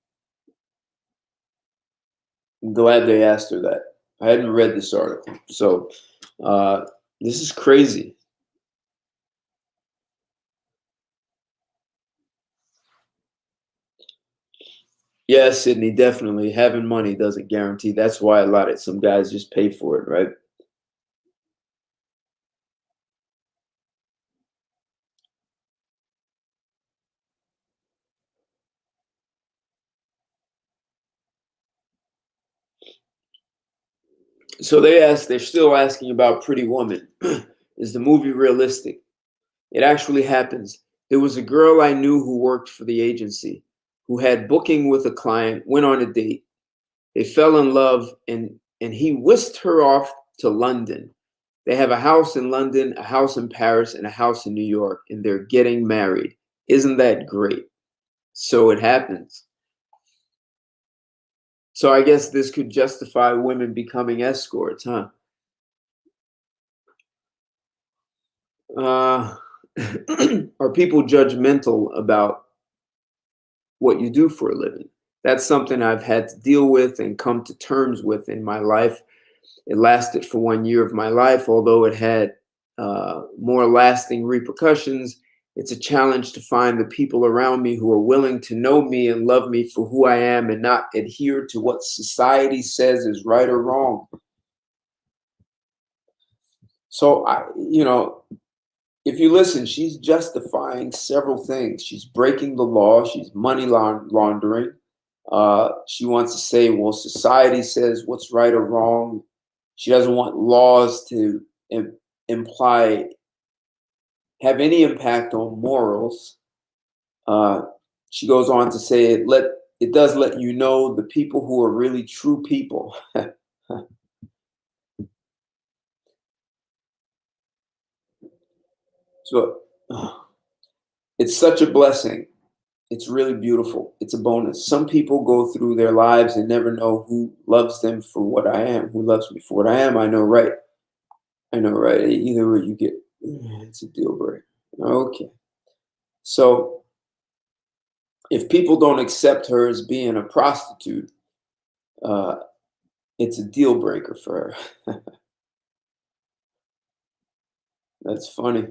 I'm glad they asked her that. I hadn't read this article. So this is crazy. Yeah, Sydney, definitely. Having money doesn't guarantee. That's why some guys just pay for it, right? So they're still asking about Pretty Woman. Is the movie realistic? It actually happens. There was a girl I knew who worked for the agency who had booking with a client, went on a date. They fell in love and he whisked her off to London. They have a house in London, a house in Paris, and a house in New York, and they're getting married. Isn't that great? So it happens. So I guess this could justify women becoming escorts, huh? Uh, are people judgmental about what you do for a living? That's something I've had to deal with and come to terms with in my life. It lasted for 1 year of my life, although it had more lasting repercussions. It's a challenge to find the people around me who are willing to know me and love me for who I am and not adhere to what society says is right or wrong. So, if you listen, she's justifying several things. She's breaking the law. She's money laundering. She wants to say, well, society says what's right or wrong. She doesn't want laws to imply have any impact on morals. She goes on to say it does let you know the people who are really true people. So it's such a blessing. It's really beautiful. It's a bonus. Some people go through their lives and never know who loves them for what I am, who loves me for what I am. I know, right? I know, right? Either way you get, it's a deal breaker. Okay. So if people don't accept her as being a prostitute, uh, it's a deal breaker for her. That's funny.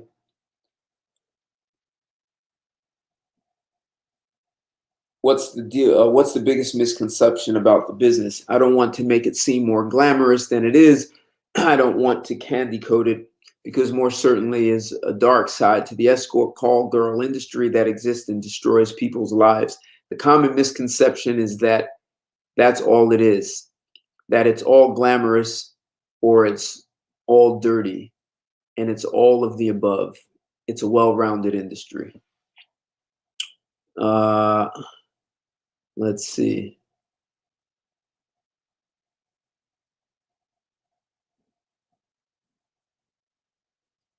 What's the deal? What's the biggest misconception about the business? I don't want to make it seem more glamorous than it is. I don't want to candy coat it because more certainly is a dark side to the escort call girl industry that exists and destroys people's lives. The common misconception is that that's all it is, that it's all glamorous or it's all dirty, and it's all of the above. It's a well-rounded industry. Uh, let's see.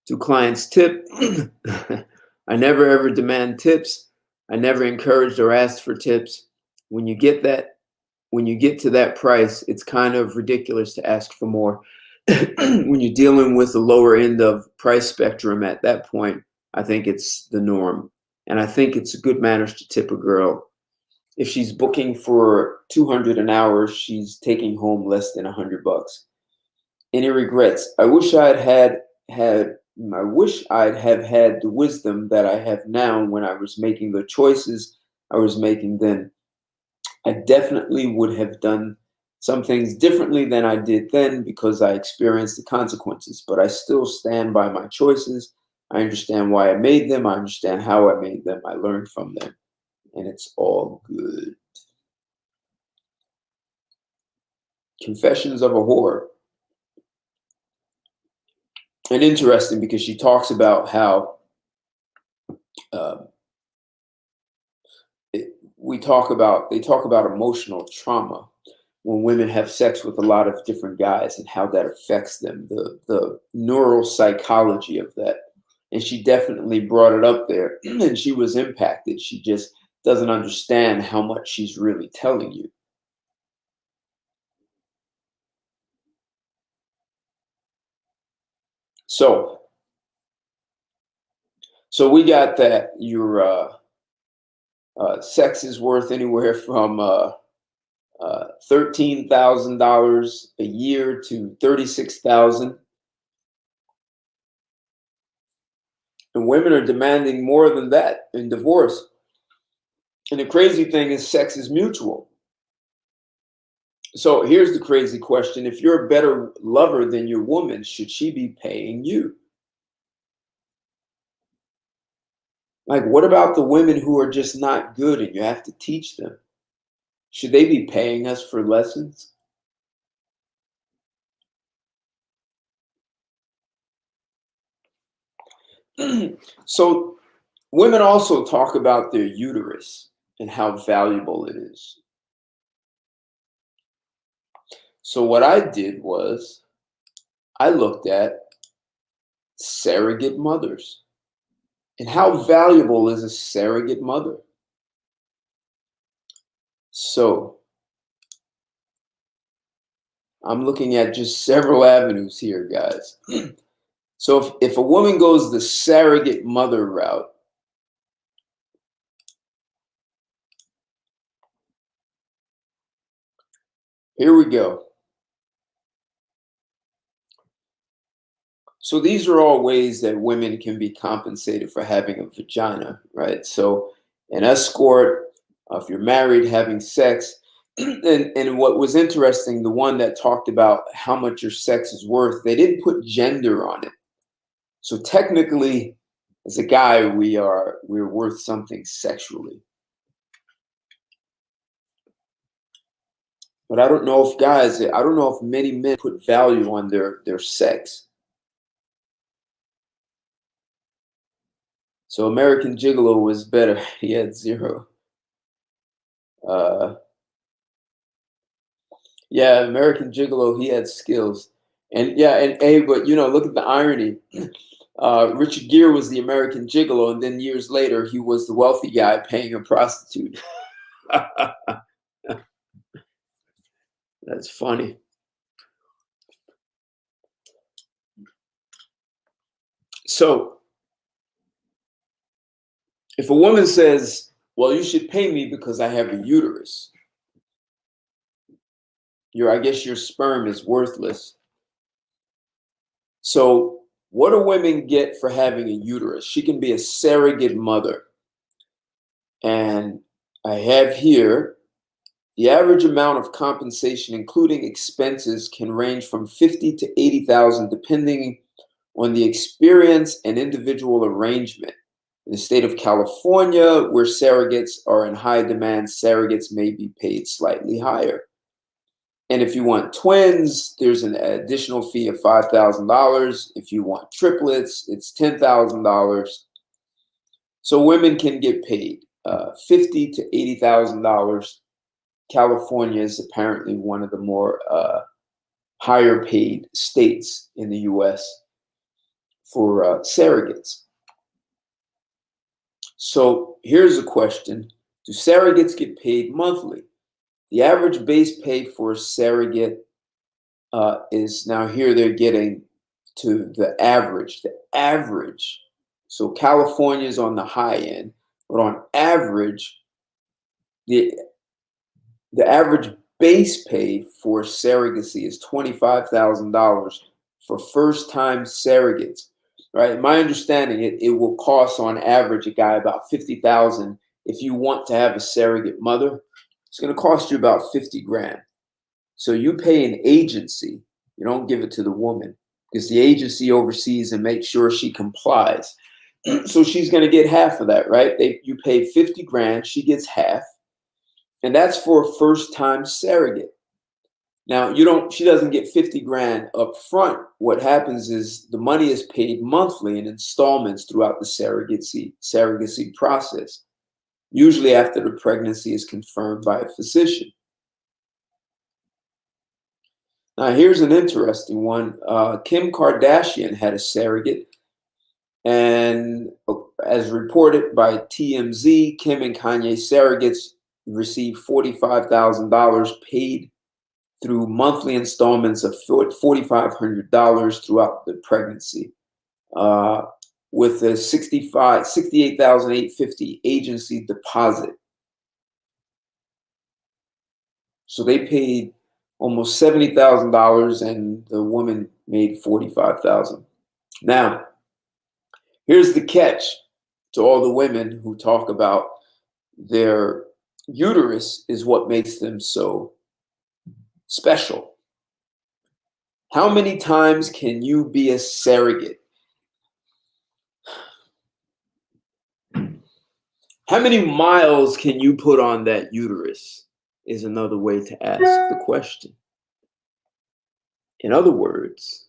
Do clients tip? I never ever demand tips. I never encouraged or asked for tips. When you get that, when you get to that price, it's kind of ridiculous to ask for more. When you're dealing with the lower end of price spectrum at that point, I think it's the norm. And I think it's good manners to tip a girl. If she's booking for 200 an hour, she's taking home less than $100. Any regrets? I wish I'd have had the wisdom that I have now when I was making the choices I was making then. I definitely would have done some things differently than I did then because I experienced the consequences, but I still stand by my choices. I understand why I made them. I understand how I made them. I learned from them, and it's all good. Confessions of a Whore. and interesting because she talks about how uh, they talk about emotional trauma when women have sex with a lot of different guys and how that affects them, the neuropsychology of that. And she definitely brought it up there, and she was impacted. She just doesn't understand how much she's really telling you. So, so we got that your sex is worth anywhere from $13,000 a year to 36,000, and women are demanding more than that in divorce. And the crazy thing is, sex is mutual. So here's the crazy question: if you're a better lover than your woman, should she be paying you? Like, what about the women who are just not good and you have to teach them? Should they be paying us for lessons? So women also talk about their uterus and how valuable it is. So what I did was I looked at surrogate mothers and how valuable is a surrogate mother. So I'm looking at just several avenues here, guys. So if a woman goes the surrogate mother route, here we go. So these are all ways that women can be compensated for having a vagina, right? So an escort, if you're married, having sex. And what was interesting, the one that talked about how much your sex is worth, they didn't put gender on it. So technically, as a guy, we're worth something sexually. But I don't know if I don't know if many men put value on their sex. So American Gigolo was better. He had 0. Uh, yeah, American Gigolo, he had skills. And yeah, and hey, but look at the irony. Richard Gere was the American Gigolo, and then years later, he was the wealthy guy paying a prostitute. That's funny. So if a woman says, well, you should pay me because I have a uterus, I guess your sperm is worthless. So what do women get for having a uterus? She can be a surrogate mother. And I have here the average amount of compensation, including expenses, can range from 50 to 80,000, depending on the experience and individual arrangement. In the state of California, where surrogates are in high demand, surrogates may be paid slightly higher. And if you want twins, there's an additional fee of $5,000. If you want triplets, it's $10,000. So women can get paid $50,000 to $80,000. California is apparently one of the more higher paid states in the U.S. for surrogates. So here's a question: do surrogates get paid monthly? The average base pay for a surrogate is, now here they're getting to the average. The average. So California is on the high end, but on average, the average base pay for surrogacy is $25,000 for first-time surrogates. Right? My understanding, it will cost on average a guy about $50,000 if you want to have a surrogate mother. It's going to cost you about 50 grand. So you pay an agency. You don't give it to the woman because the agency oversees and makes sure she complies. So she's going to get half of that, right? You pay 50 grand, she gets half. And that's for a first-time surrogate. Now, she doesn't get 50 grand up front. What happens is the money is paid monthly in installments throughout the surrogacy process, usually after the pregnancy is confirmed by a physician. Now, here's an interesting one. Kim Kardashian had a surrogate, and as reported by TMZ, Kim and Kanye surrogates received $45,000 paid through monthly installments of $4,500 throughout the pregnancy, with a $68,850 agency deposit. So they paid almost $70,000, and the woman made $45,000. Now, here's the catch to all the women who talk about their uterus is what makes them so special. How many times can you be a surrogate? How many miles can you put on that uterus is another way to ask the question. In other words,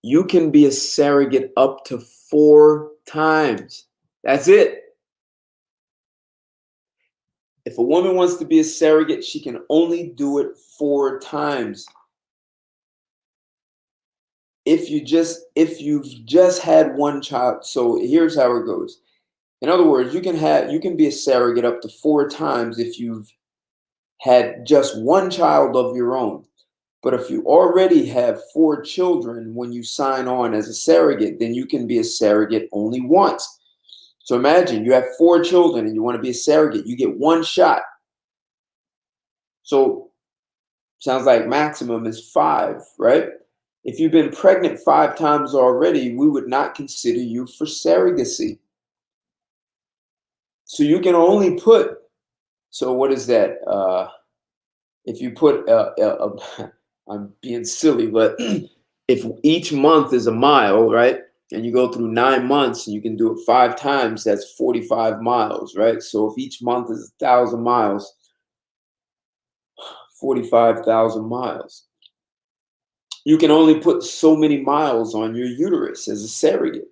you can be a surrogate up to 4 times. That's it. If a woman wants to be a surrogate, she can only do it 4 times. If you've just had one child, so here's how it goes. In other words, you can be a surrogate up to 4 times if you've had just one child of your own. But if you already have 4 children when you sign on as a surrogate, then you can be a surrogate only once. So imagine you have 4 children and you want to be a surrogate. You get 1 shot. So sounds like maximum is 5, right? If you've been pregnant 5 times already, we would not consider you for surrogacy. So you can only put, so what is that? If you put, I'm being silly, but if each month is a mile, right? And you go through 9 months and you can do it 5 times, that's 45 miles, right? So if each month is 1,000 miles, 45,000 miles. You can only put so many miles on your uterus as a surrogate.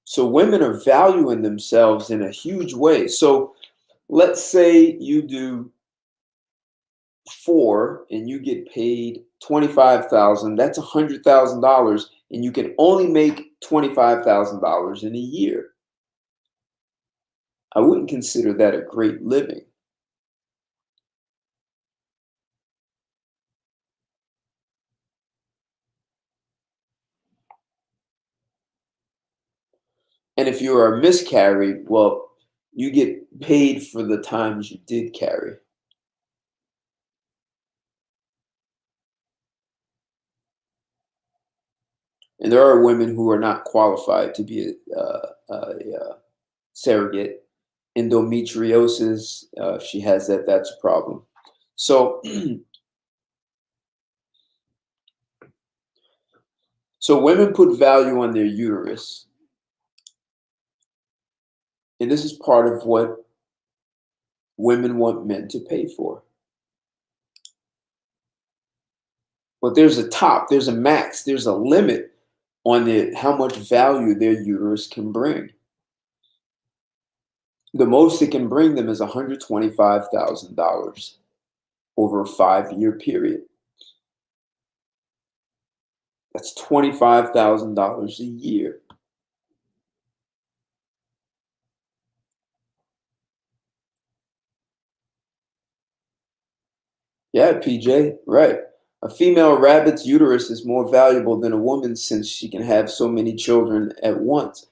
So women are valuing themselves in a huge way. So let's say you do 4 and you get paid 25,000. That's $100,000, and you can only make $25,000 in a year. I wouldn't consider that a great living. And if you are miscarried, well, you get paid for the times you did carry. And there are women who are not qualified to be a surrogate. Endometriosis, if she has that, that's a problem. So, so women put value on their uterus. And this is part of what women want men to pay for. But there's a top, there's a max, there's a limit on how much value their uterus can bring. The most it can bring them is $125,000 over a 5-year period. That's $25,000 a year. Yeah, PJ, right. A female rabbit's uterus is more valuable than a woman's since she can have so many children at once.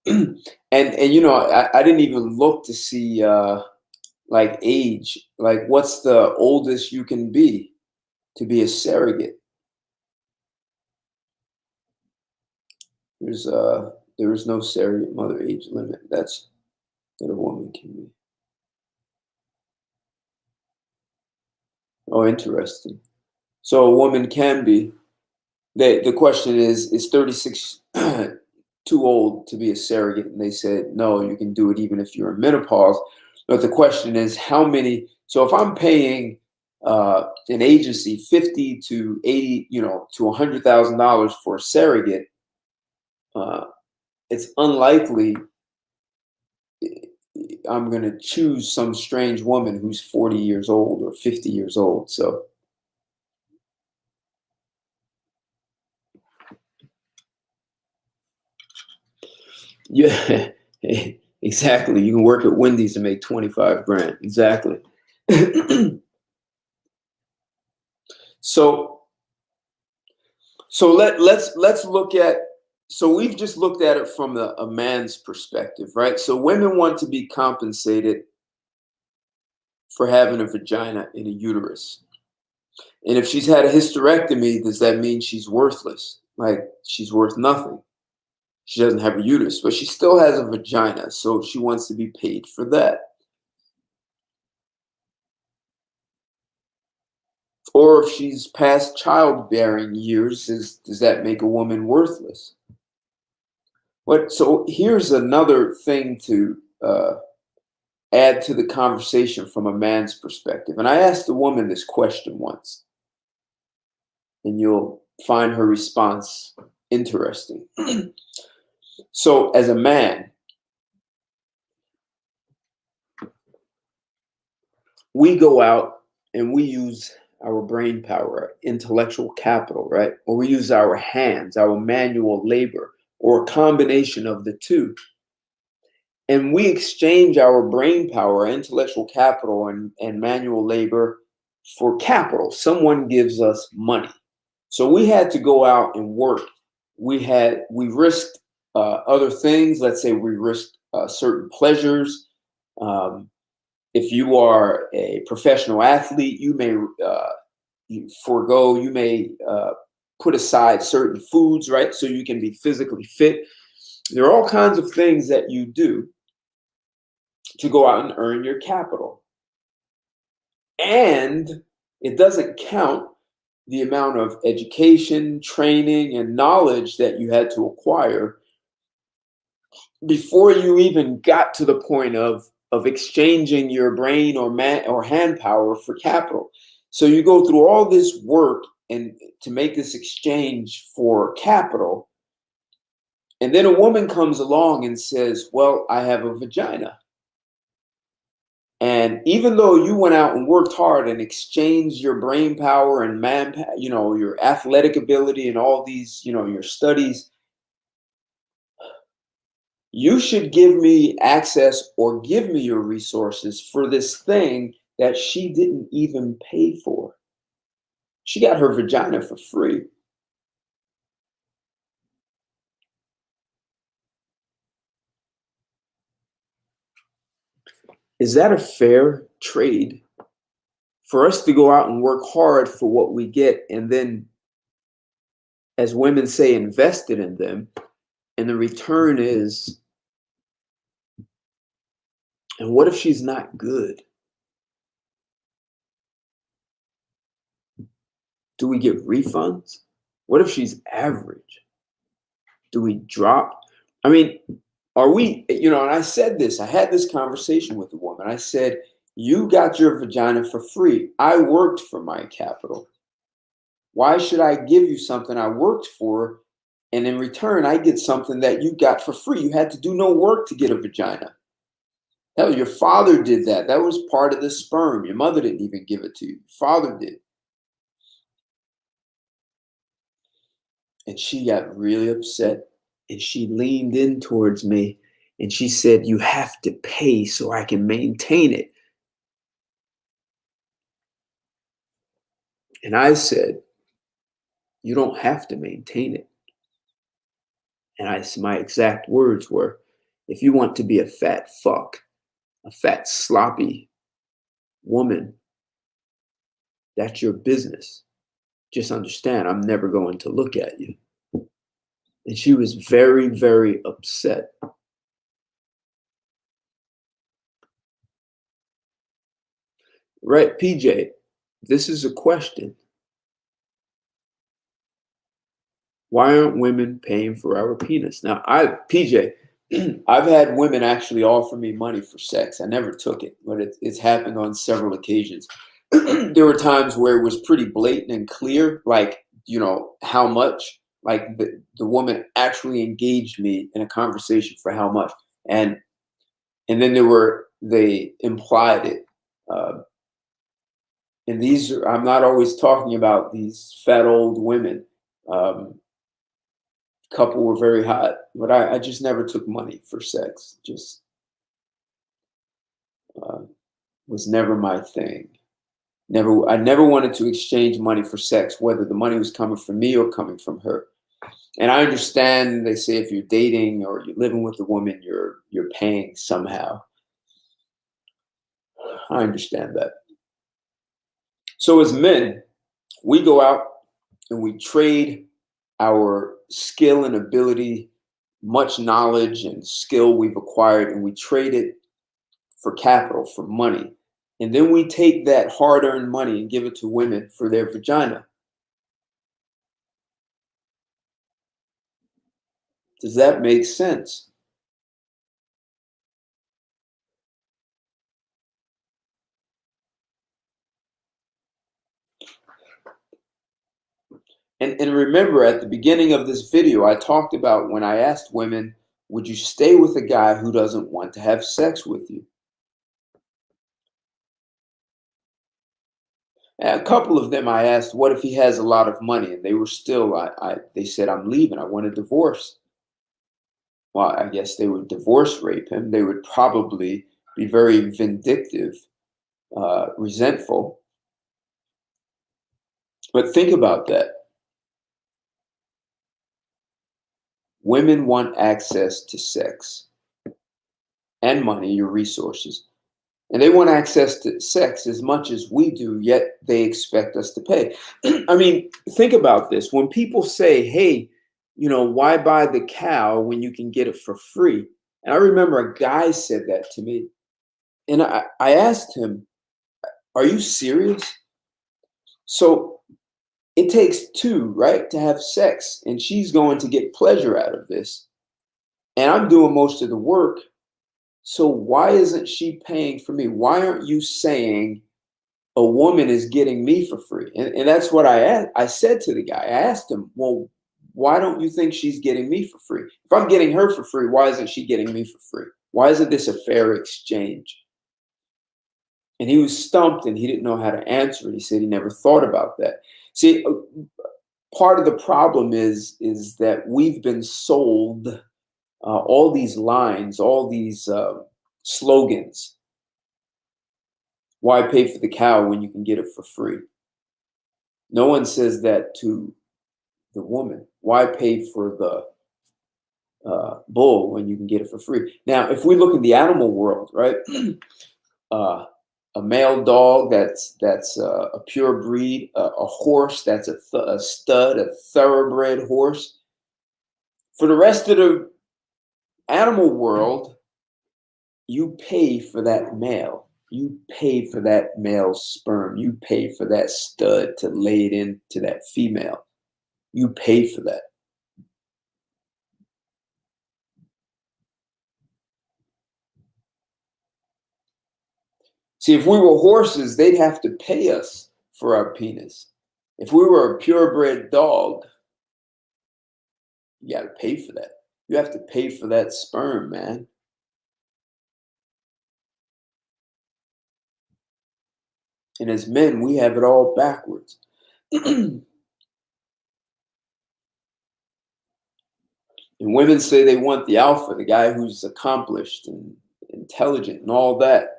and you know, I didn't even look to see like age, like what's the oldest you can be to be a surrogate. There is no surrogate mother age limit. That's what a woman can be. Oh, interesting. So a woman can be. The question is 36 too old to be a surrogate? And they said, no, you can do it even if you're in menopause. But the question is how many. So if I'm paying an agency 50 to 80, to $100,000 for a surrogate, it's unlikely I'm going to choose some strange woman who's 40 years old or 50 years old. So yeah, exactly. You can work at Wendy's and make 25 grand. Exactly. So let's look at, so we've just looked at it from a man's perspective, right? So women want to be compensated for having a vagina and a uterus. And if she's had a hysterectomy, does that mean she's worthless? Like she's worth nothing. She doesn't have a uterus, but she still has a vagina, so she wants to be paid for that. Or if she's past childbearing years, does that make a woman worthless? So here's another thing to add to the conversation from a man's perspective. And I asked a woman this question once, and you'll find her response interesting. So as a man, we go out and we use our brain power, intellectual capital, right? Or we use our hands, our manual labor, or a combination of the two. And we exchange our brain power, intellectual capital, and manual labor for capital. Someone gives us money. So we had to go out and work. We risked other things. Let's say we risked certain pleasures. If you are a professional athlete, you may put aside certain foods, right? So you can be physically fit. There are all kinds of things that you do to go out and earn your capital. And it doesn't count the amount of education, training, and knowledge that you had to acquire before you even got to the point of exchanging your brain or hand power for capital. So you go through all this work and to make this exchange for capital. And then a woman comes along and says, well, I have a vagina. And even though you went out and worked hard and exchanged your brain power and your athletic ability and all these, your studies, you should give me access or give me your resources for this thing that she didn't even pay for. She got her vagina for free. Is that a fair trade for us to go out and work hard for what we get and then, as women say, invested in them, and the return is, and what if she's not good? Do we get refunds? What if she's average? Do we drop? I mean, are we, and I said this, I had this conversation with a woman. I said, you got your vagina for free. I worked for my capital. Why should I give you something I worked for, and in return, I get something that you got for free? You had to do no work to get a vagina. Hell, your father did that. That was part of the sperm. Your mother didn't even give it to you. Your father did. And she got really upset, and she leaned in towards me, and she said, you have to pay so I can maintain it. And I said, you don't have to maintain it. And my exact words were, if you want to be a fat fuck, a fat sloppy woman, that's your business. Just understand, I'm never going to look at you. And she was very, very upset. Right, PJ, this is a question. Why aren't women paying for our penis? Now, PJ, I've had women actually offer me money for sex. I never took it, but it's happened on several occasions. There were times where it was pretty blatant and clear, like, how much, like the woman actually engaged me in a conversation for how much. And then they implied it. Uh, and I'm not always talking about these fat old women. Couple were very hot, but I just never took money for sex. Just uh, was never my thing. I never wanted to exchange money for sex, whether the money was coming from me or coming from her. And I understand they say if you're dating or you're living with a woman, you're paying somehow. I understand that. So as men, we go out and we trade our skill and ability, much knowledge and skill we've acquired, and we trade it for capital, for money. And then we take that hard-earned money and give it to women for their vagina. Does that make sense? And remember, at the beginning of this video, I talked about when I asked women, would you stay with a guy who doesn't want to have sex with you? And a couple of them I asked, what if he has a lot of money? And they were still, they said, I'm leaving. I want a divorce. Well, I guess they would divorce rape him. They would probably be very vindictive, resentful. But think about that. Women want access to sex and money, your resources. And they want access to sex as much as we do, yet they expect us to pay. I mean, think about this. When people say, hey, why buy the cow when you can get it for free? And I remember a guy said that to me. And I asked him, are you serious? So it takes two, right, to have sex. And she's going to get pleasure out of this. And I'm doing most of the work. So why isn't she paying for me? Why aren't you saying a woman is getting me for free? And that's what I said to the guy. I asked him, well, why don't you think she's getting me for free? If I'm getting her for free, why isn't she getting me for free? Why isn't this a fair exchange? And he was stumped and he didn't know how to answer it. He said he never thought about that. See, part of the problem is that we've been sold all these lines, all these slogans. Why pay for the cow when you can get it for free? No one says that to the woman. Why pay for the bull when you can get it for free? Now, if we look in the animal world, right? A male dog that's a pure breed, a horse that's a stud, a thoroughbred horse. For the rest of the animal world, you pay for that male. You pay for that male's sperm. You pay for that stud to lay it into that female. You pay for that. See, if we were horses, they'd have to pay us for our penis. If we were a purebred dog, you got to pay for that. You have to pay for that sperm, man. And as men, we have it all backwards. And women say they want the alpha, the guy who's accomplished and intelligent and all that.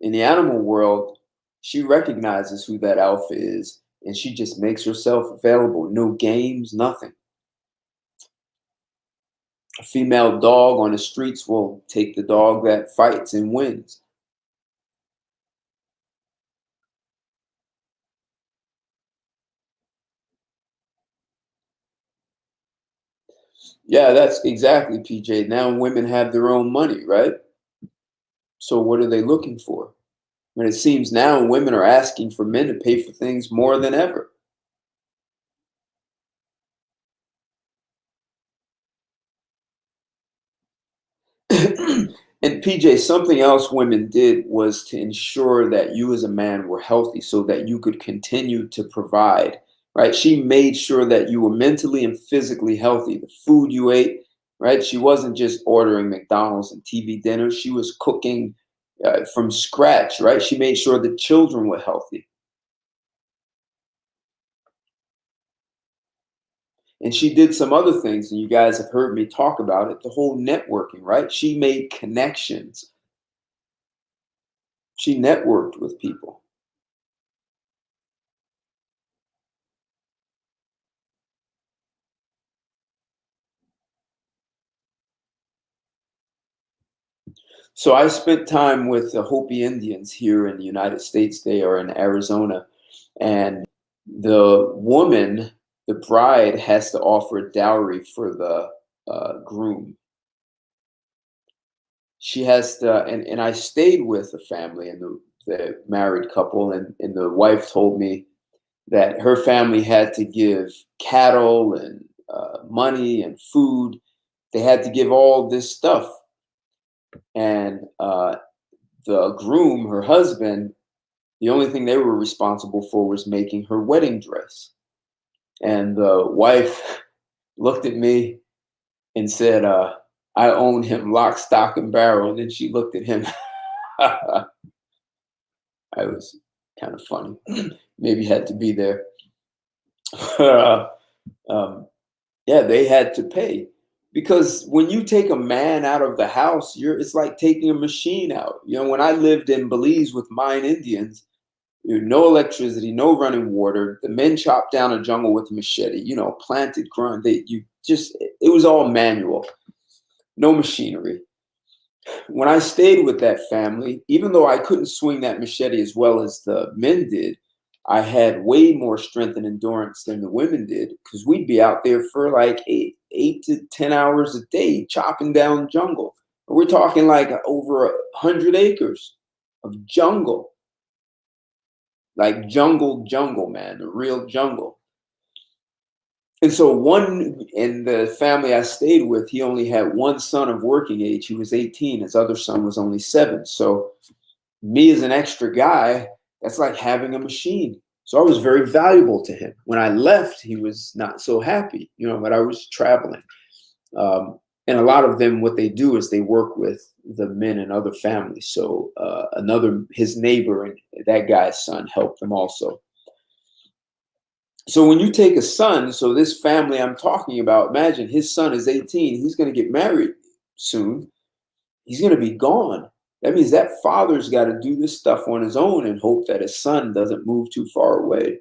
In the animal world, she recognizes who that alpha is and she just makes herself available. No games, nothing. A female dog on the streets will take the dog that fights and wins. Yeah, that's exactly, PJ. Now women have their own money, right? So what are they looking for? And it seems now women are asking for men to pay for things more than ever. And PJ, something else women did was to ensure that you as a man were healthy so that you could continue to provide, right? She made sure that you were mentally and physically healthy. The food you ate, right? She wasn't just ordering McDonald's and TV dinners. She was cooking from scratch, right? She made sure the children were healthy. And she did some other things, and you guys have heard me talk about it, the whole networking, right? She made connections. She networked with people. So I spent time with the Hopi Indians here in the United States. They are in Arizona. And the woman, the bride, has to offer a dowry for the groom. She has to, and I stayed with the family and the married couple, and the wife told me that her family had to give cattle and money and food. They had to give all this stuff. And the groom, her husband, the only thing they were responsible for was making her wedding dress. And the wife looked at me and said, I own him lock, stock, and barrel. And then she looked at him. I was kind of funny. Maybe had to be there. um, yeah, they had to pay. Because when you take a man out of the house, it's like taking a machine out. You know, when I lived in Belize with Mayan Indians, no electricity, no running water. The men chopped down a jungle with a machete, planted, grunt. It was all manual, no machinery. When I stayed with that family, even though I couldn't swing that machete as well as the men did, I had way more strength and endurance than the women did because we'd be out there for like 8 to 10 hours a day chopping down jungle. We're talking like over 100 acres of jungle, like jungle, man, the real jungle. And so one in the family I stayed with, he only had one son of working age. He was 18. His other son was only 7. So me as an extra guy, that's like having a machine. So I was very valuable to him. When I left, he was not so happy, but I was traveling. And a lot of them, what they do is they work with the men and other families. So his neighbor and that guy's son helped them also. So when you take a son, so this family I'm talking about, imagine his son is 18. He's going to get married soon. He's going to be gone. That means that father's got to do this stuff on his own and hope that his son doesn't move too far away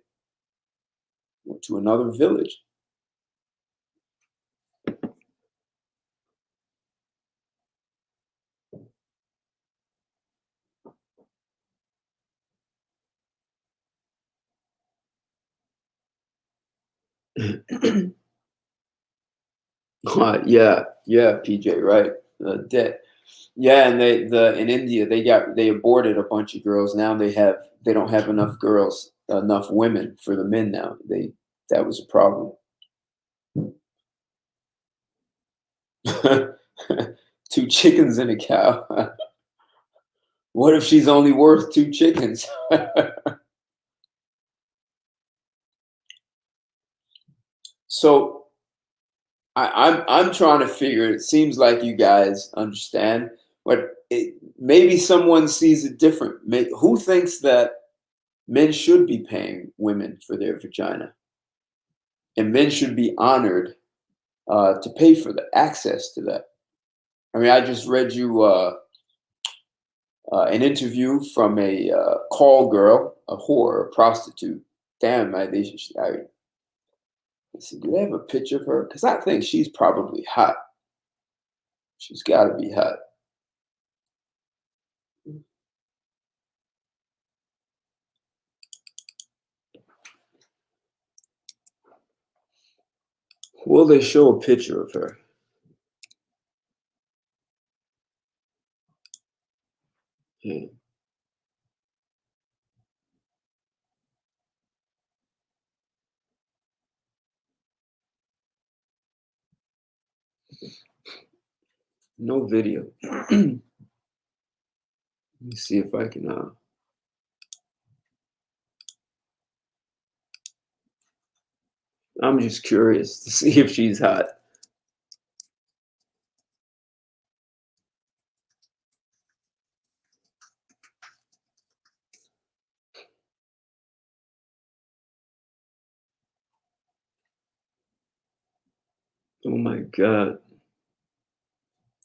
to another village. Yeah, PJ, right? Debt. Yeah, and in India they aborted a bunch of girls. Now they don't have enough girls, enough women for the men now. That was a problem. Two chickens and a cow. What if she's only worth 2 chickens? So I'm trying to figure. It seems like you guys understand, but maybe someone sees it different. Who thinks that men should be paying women for their vagina, and men should be honored to pay for the access to that? I mean, I just read you an interview from a call girl, a whore, a prostitute. Damn, let's see, do they have a picture of her? Because I think she's probably hot. She's got to be hot. Will they show a picture of her? Hmm. No video. Let me see if I can. I'm just curious to see if she's hot. Oh my God.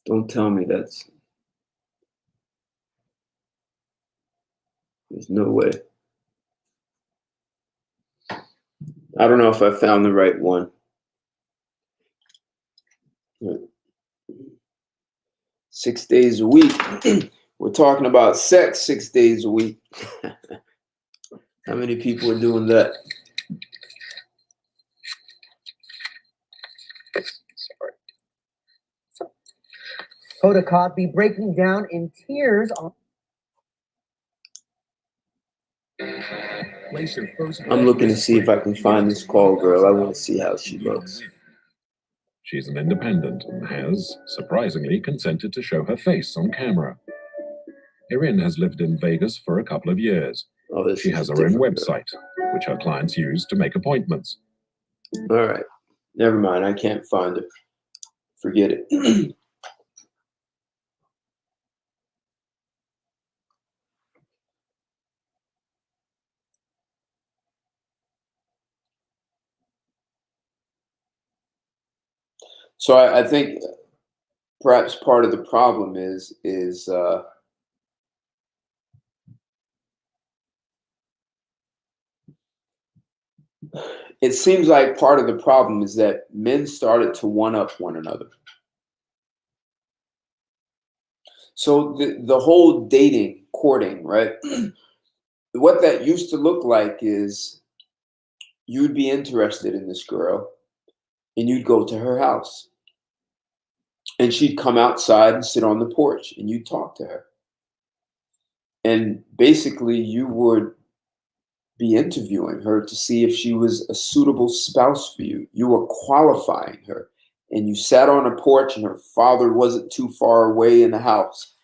Don't tell me there's no way. I don't know if I found the right one. 6 days a week. We're talking about sex 6 days a week. How many people are doing that? Hoda Kotb breaking down in tears on. I'm looking to see if I can find this call girl. I want to see how she looks. She's an independent and has, surprisingly, consented to show her face on camera. Erin has lived in Vegas for a couple of years. She has her own website, which her clients use to make appointments. All right. Never mind. I can't find her. Forget it. So I think perhaps part of the problem is it seems like part of the problem is that men started to one-up one another. So the whole dating, courting, right? What that used to look like is you'd be interested in this girl and you'd go to her house and she'd come outside and sit on the porch and you'd talk to her. And basically you would be interviewing her to see if she was a suitable spouse for you. You were qualifying her. And you sat on a porch and her father wasn't too far away in the house.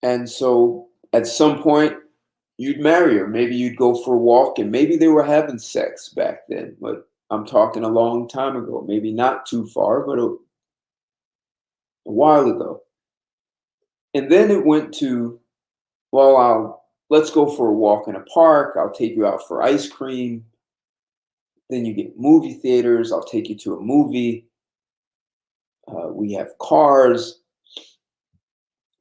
And so at some point, you'd marry her. Maybe you'd go for a walk, and maybe they were having sex back then. But I'm talking a long time ago. Maybe not too far, but a while ago. And then it went to, well, let's go for a walk in a park. I'll take you out for ice cream. Then you get movie theaters. I'll take you to a movie. We have cars.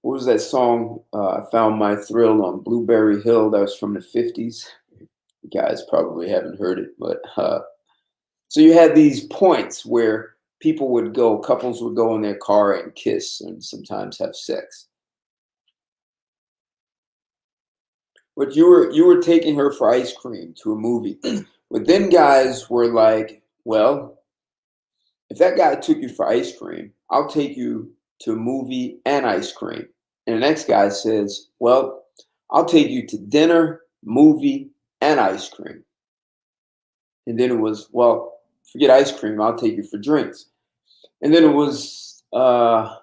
What was that song? I Found My Thrill on Blueberry Hill. That was from the 50s. You guys probably haven't heard it. But so you had these points where people would go, couples would go in their car and kiss and sometimes have sex. But you were taking her for ice cream to a movie. But then guys were like, well, if that guy took you for ice cream, I'll take you to a movie and ice cream. And the next guy says, well, I'll take you to dinner, movie, and ice cream. And then it was, well, forget ice cream, I'll take you for drinks. And then it was, I'll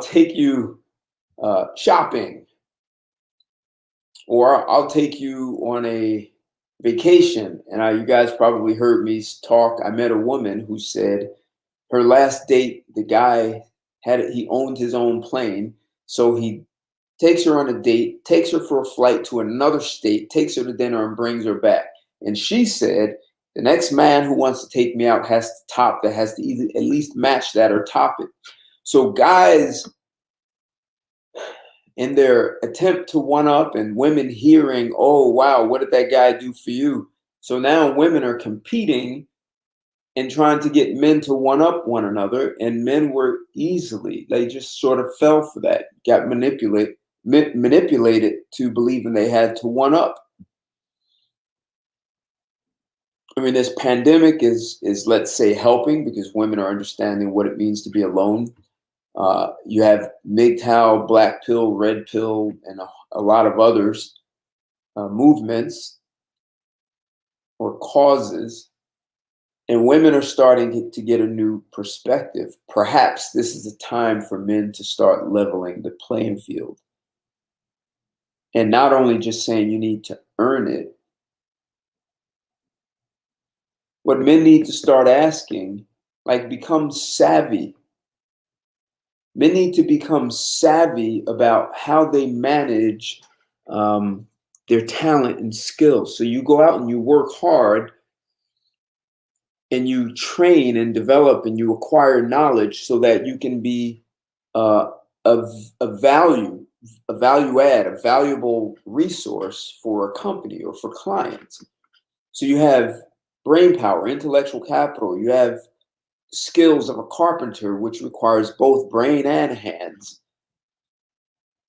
take you shopping. Or I'll take you on a vacation. And you guys probably heard me talk. I met a woman who said her last date, the guy he owned his own plane. So he takes her on a date, takes her for a flight to another state, takes her to dinner and brings her back. And she said, the next man who wants to take me out has to either at least match that or top it. So guys, in their attempt to one up, and women hearing, oh, wow, what did that guy do for you? So now women are competing and trying to get men to one up one another. And men were they just sort of fell for that, got manipulated to believing they had to one up. I mean, this pandemic is let's say helping because women are understanding what it means to be alone. You have MGTOW, black pill, red pill, and a lot of others movements or causes And women are starting to get a new perspective. Perhaps this is a time for men to start leveling the playing field. And not only just saying you need to earn it, what men need to start asking, like, become savvy. Men need to become savvy about how they manage their talent and skills. So you go out and you work hard and you train and develop and you acquire knowledge so that you can be a value add, a valuable resource for a company or for clients. So you have brain power, intellectual capital, you have skills of a carpenter, which requires both brain and hands.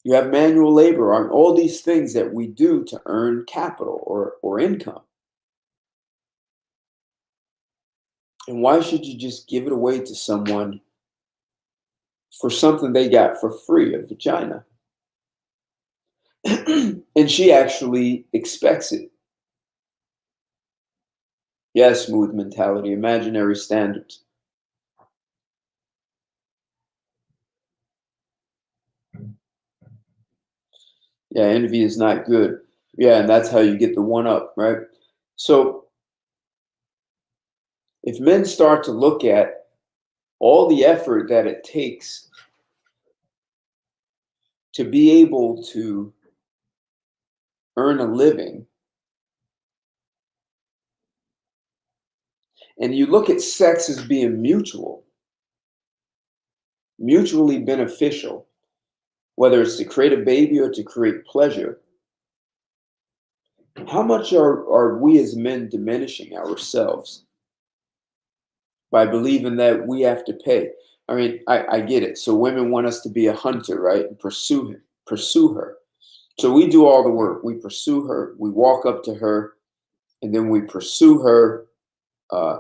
You have manual labor, all these things that we do to earn capital or income. And why should you just give it away to someone for something they got for free, a vagina? And she actually expects it. Yeah, smooth mentality, imaginary standards. Yeah, envy is not good. Yeah, and that's how you get the one up, right? So if men start to look at all the effort that it takes to be able to earn a living, and you look at sex as being mutually beneficial, whether it's to create a baby or to create pleasure, how much are we as men diminishing ourselves by believing that we have to pay? I mean, I get it. So women want us to be a hunter, right? And pursue her. So we do all the work. We pursue her. We walk up to her, and then we pursue her.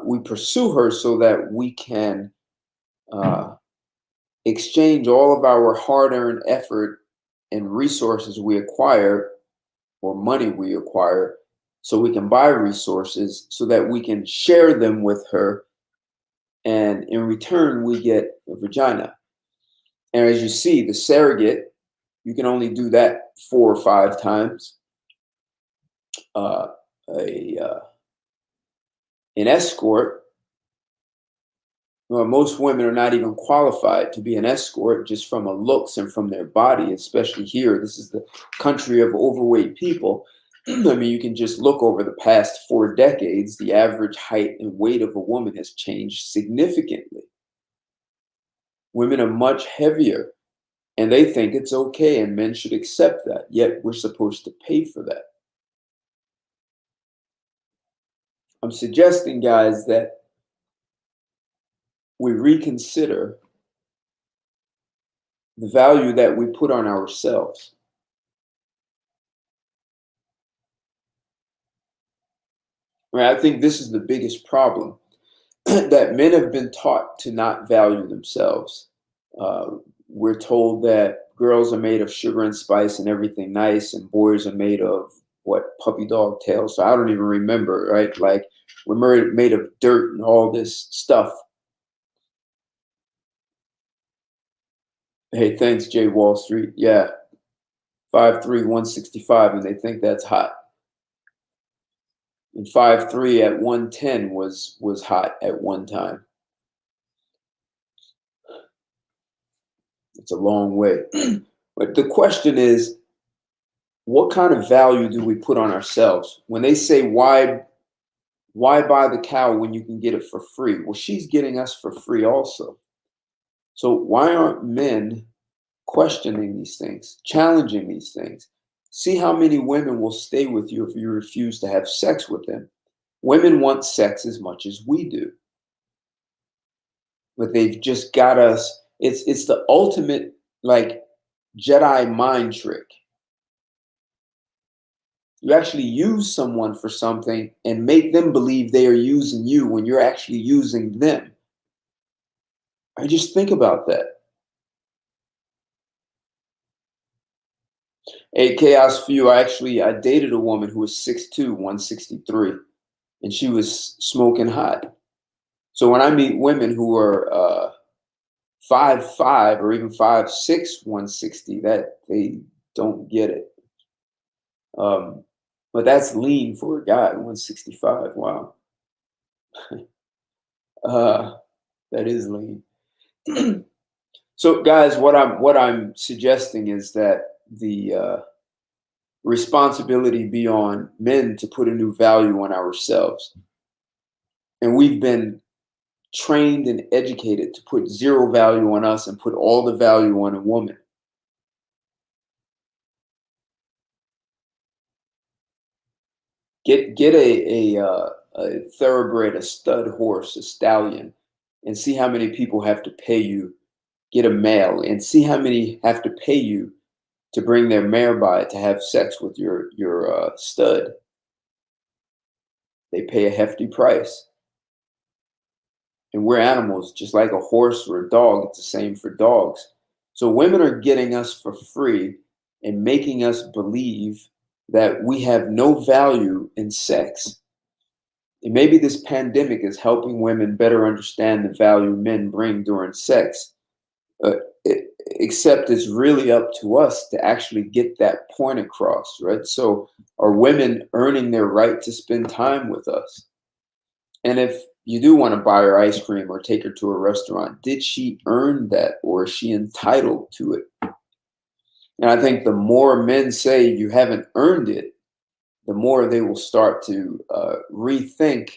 We pursue her so that we can exchange all of our hard-earned effort and resources we acquire, or money we acquire, so we can buy resources so that we can share them with her. And in return, we get a vagina. And as you see, the surrogate, you can only do that 4 or 5 times. An escort, well, most women are not even qualified to be an escort just from a looks and from their body, especially here. This is the country of overweight people. I mean, you can just look over the past 4 decades, the average height and weight of a woman has changed significantly. Women are much heavier, and they think it's okay, and men should accept that. Yet we're supposed to pay for that. I'm suggesting, guys, that we reconsider the value that we put on ourselves. Right? I think this is the biggest problem, that men have been taught to not value themselves. We're told that girls are made of sugar and spice and everything nice, and boys are made of what, puppy dog tails. So I don't even remember, right? Like, we're made of dirt and all this stuff. Hey, thanks, Jay Wall Street. Yeah, 5'3", 165, and they think that's hot. And 5'3" at 110 was hot at one time. It's a long way. But the question is, what kind of value do we put on ourselves? When they say, why buy the cow when you can get it for free? Well, she's getting us for free also. So why aren't men questioning these things, challenging these things? See how many women will stay with you if you refuse to have sex with them. Women want sex as much as we do, but they've just got us. It's the ultimate, like, Jedi mind trick. You actually use someone for something and make them believe they are using you when you're actually using them. I just think about that. Hey, Chaos Few, I dated a woman who was 6'2", 163, and she was smoking hot. So when I meet women who are 5'5" or even 5'6", 160, that they don't get it. But that's lean for a guy, 165. Wow. That is lean. So guys, what I'm suggesting is that the responsibility be on men to put a new value on ourselves. And we've been trained and educated to put zero value on us and put all the value on a woman. Get a thoroughbred, a stud horse, a stallion, and see how many people have to pay you. Get a male and see how many have to pay you to bring their mare by to have sex with your stud. They pay a hefty price. And we're animals, just like a horse or a dog. It's the same for dogs. So women are getting us for free and making us believe that we have no value in sex. And maybe this pandemic is helping women better understand the value men bring during sex. Except it's really up to us to actually get that point across, right? So are women earning their right to spend time with us? And if you do want to buy her ice cream or take her to a restaurant, did she earn that, or is she entitled to it? And I think the more men say you haven't earned it, the more they will start to rethink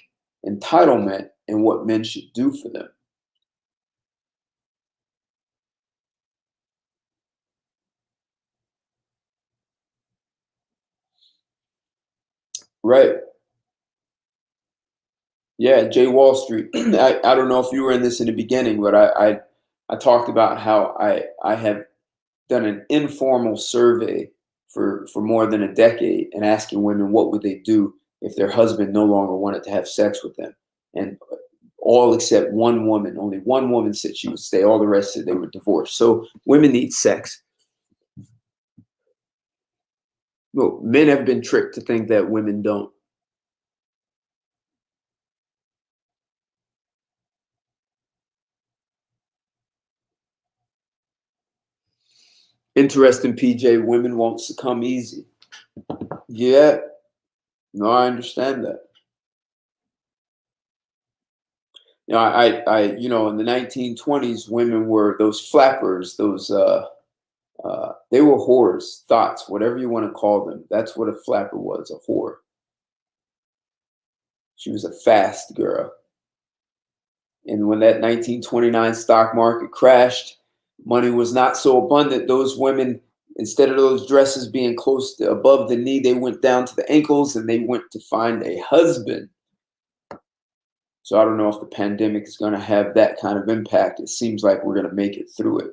entitlement and what men should do for them. Right. Yeah, Jay Wall Street. I don't know if you were in this in the beginning, but I talked about how I have done an informal survey for more than a decade and asking women what would they do if their husband no longer wanted to have sex with them. And all except one woman, only one woman said she would stay. All the rest said they would divorce. So women need sex. Well, men have been tricked to think that women don't. Interesting, PJ. Women won't succumb easy. Yeah, no, I understand that. You know, in the 1920s, women were those flappers, those, they were whores, thoughts, whatever you want to call them. That's what a flapper was, a whore. She was a fast girl. And when that 1929 stock market crashed, money was not so abundant. Those women, instead of those dresses being close to above the knee, they went down to the ankles and they went to find a husband. So I don't know if the pandemic is going to have that kind of impact. It seems like we're going to make it through it.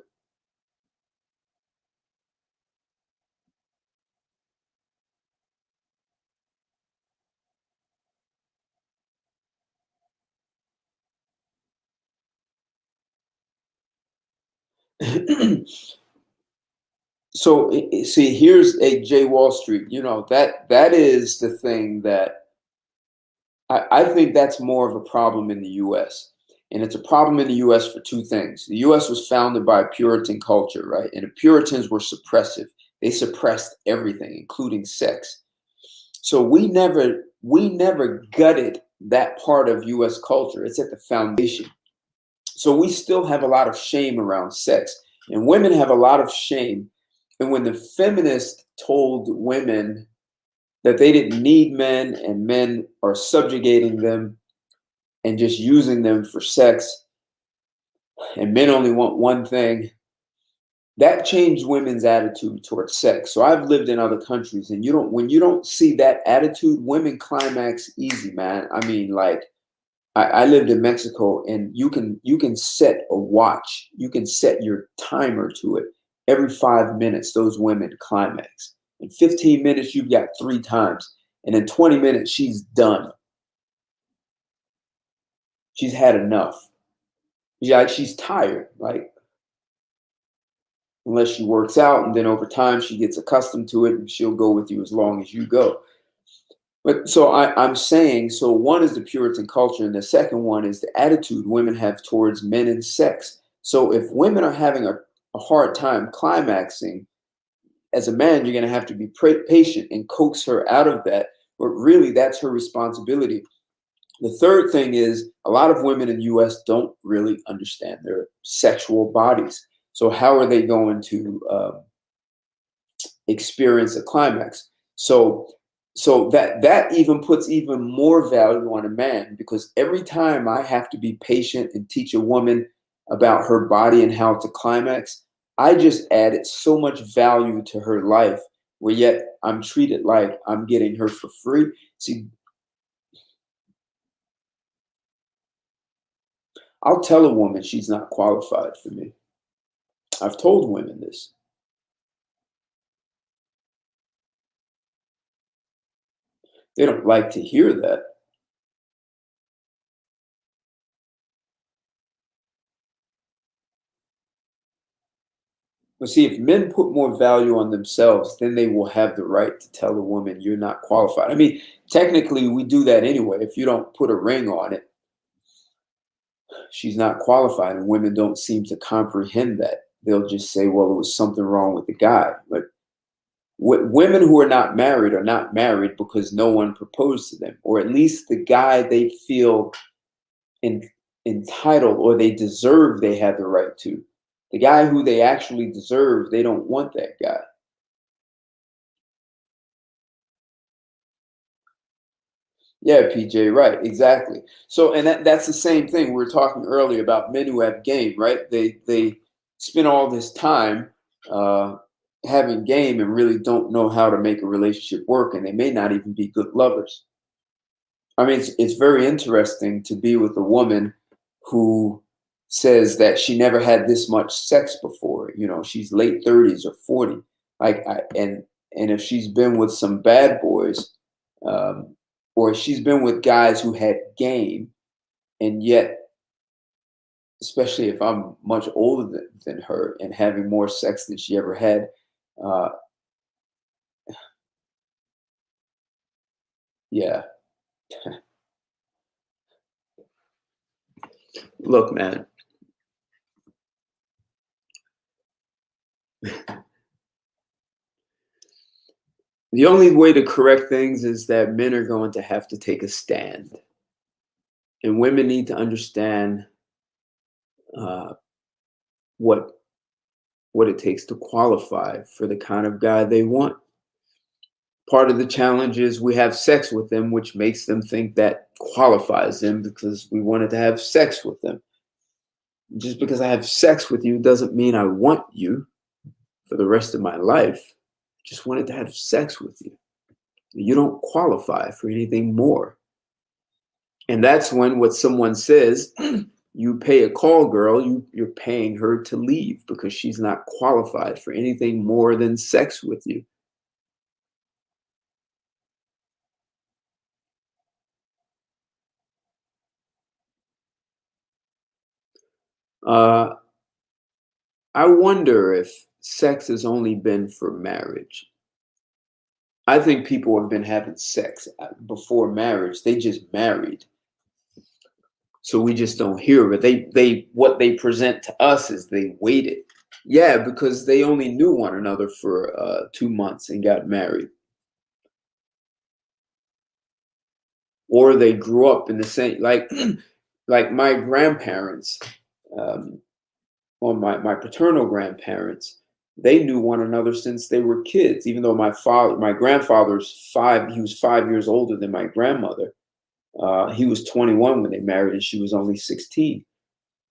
So see, here's a Jay Wall Street. You know, that is the thing that I think that's more of a problem in the U.S. And it's a problem in the U.S. for two things. The U.S. was founded by a Puritan culture, right? And the Puritans were suppressive. They suppressed everything, including sex. So we never gutted that part of U.S. culture. It's at the foundation. So we still have a lot of shame around sex, and women have a lot of shame. And when the feminists told women that they didn't need men and men are subjugating them and just using them for sex, and men only want one thing, that changed women's attitude towards sex. So I've lived in other countries, and when you don't see that attitude, women climax easy, man. I mean, like, I lived in Mexico, and you can set a watch. You can set your timer to it. Every 5 minutes, those women climax. In 15 minutes, you've got 3 times. And in 20 minutes, she's done. She's had enough. She's tired, like, unless she works out, and then over time she gets accustomed to it, and she'll go with you as long as you go. But so I'm saying, so one is the Puritan culture, and the second one is the attitude women have towards men and sex. So if women are having a hard time climaxing, as a man, you're going to have to be patient and coax her out of that. But really, that's her responsibility. The third thing is a lot of women in the US don't really understand their sexual bodies. So how are they going to experience a climax? So that even puts even more value on a man, because every time I have to be patient and teach a woman about her body and how to climax, I just added so much value to her life, where yet I'm treated like I'm getting her for free. See, I'll tell a woman she's not qualified for me. I've told women this. They don't like to hear that. But see, if men put more value on themselves, then they will have the right to tell a woman you're not qualified. I mean, technically, we do that anyway. If you don't put a ring on it, she's not qualified. And women don't seem to comprehend that. They'll just say, well, there was something wrong with the guy. But women who are not married because no one proposed to them, or at least the guy they feel entitled or they deserve they had the right to. The guy who they actually deserve, they don't want that guy. Yeah, PJ, right, exactly. So, and that's the same thing we were talking earlier about men who have game, right? They spend all this time uh, having game and really don't know how to make a relationship work, and they may not even be good lovers. I mean, it's very interesting to be with a woman who says that she never had this much sex before. You know, she's late 30s or 40. And if she's been with some bad boys, um, or she's been with guys who had game, and yet, especially if I'm much older than her and having more sex than she ever had, uh, yeah. Look, man. The only way to correct things is that men are going to have to take a stand. And women need to understand uh, what it takes to qualify for the kind of guy they want. Part of the challenge is we have sex with them, which makes them think that qualifies them because we wanted to have sex with them. Just because I have sex with you doesn't mean I want you for the rest of my life. I just wanted to have sex with you. You don't qualify for anything more. And that's when what someone says, you pay a call girl, you're paying her to leave because she's not qualified for anything more than sex with you. I wonder if sex has only been for marriage. I think people have been having sex before marriage. They just married. So we just don't hear it. They what they present to us is they waited. Yeah, because they only knew one another for 2 months and got married. Or they grew up in the same, like my grandparents, or my paternal grandparents, they knew one another since they were kids. Even though my grandfather's he was 5 years older than my grandmother. He was 21 when they married, and she was only 16.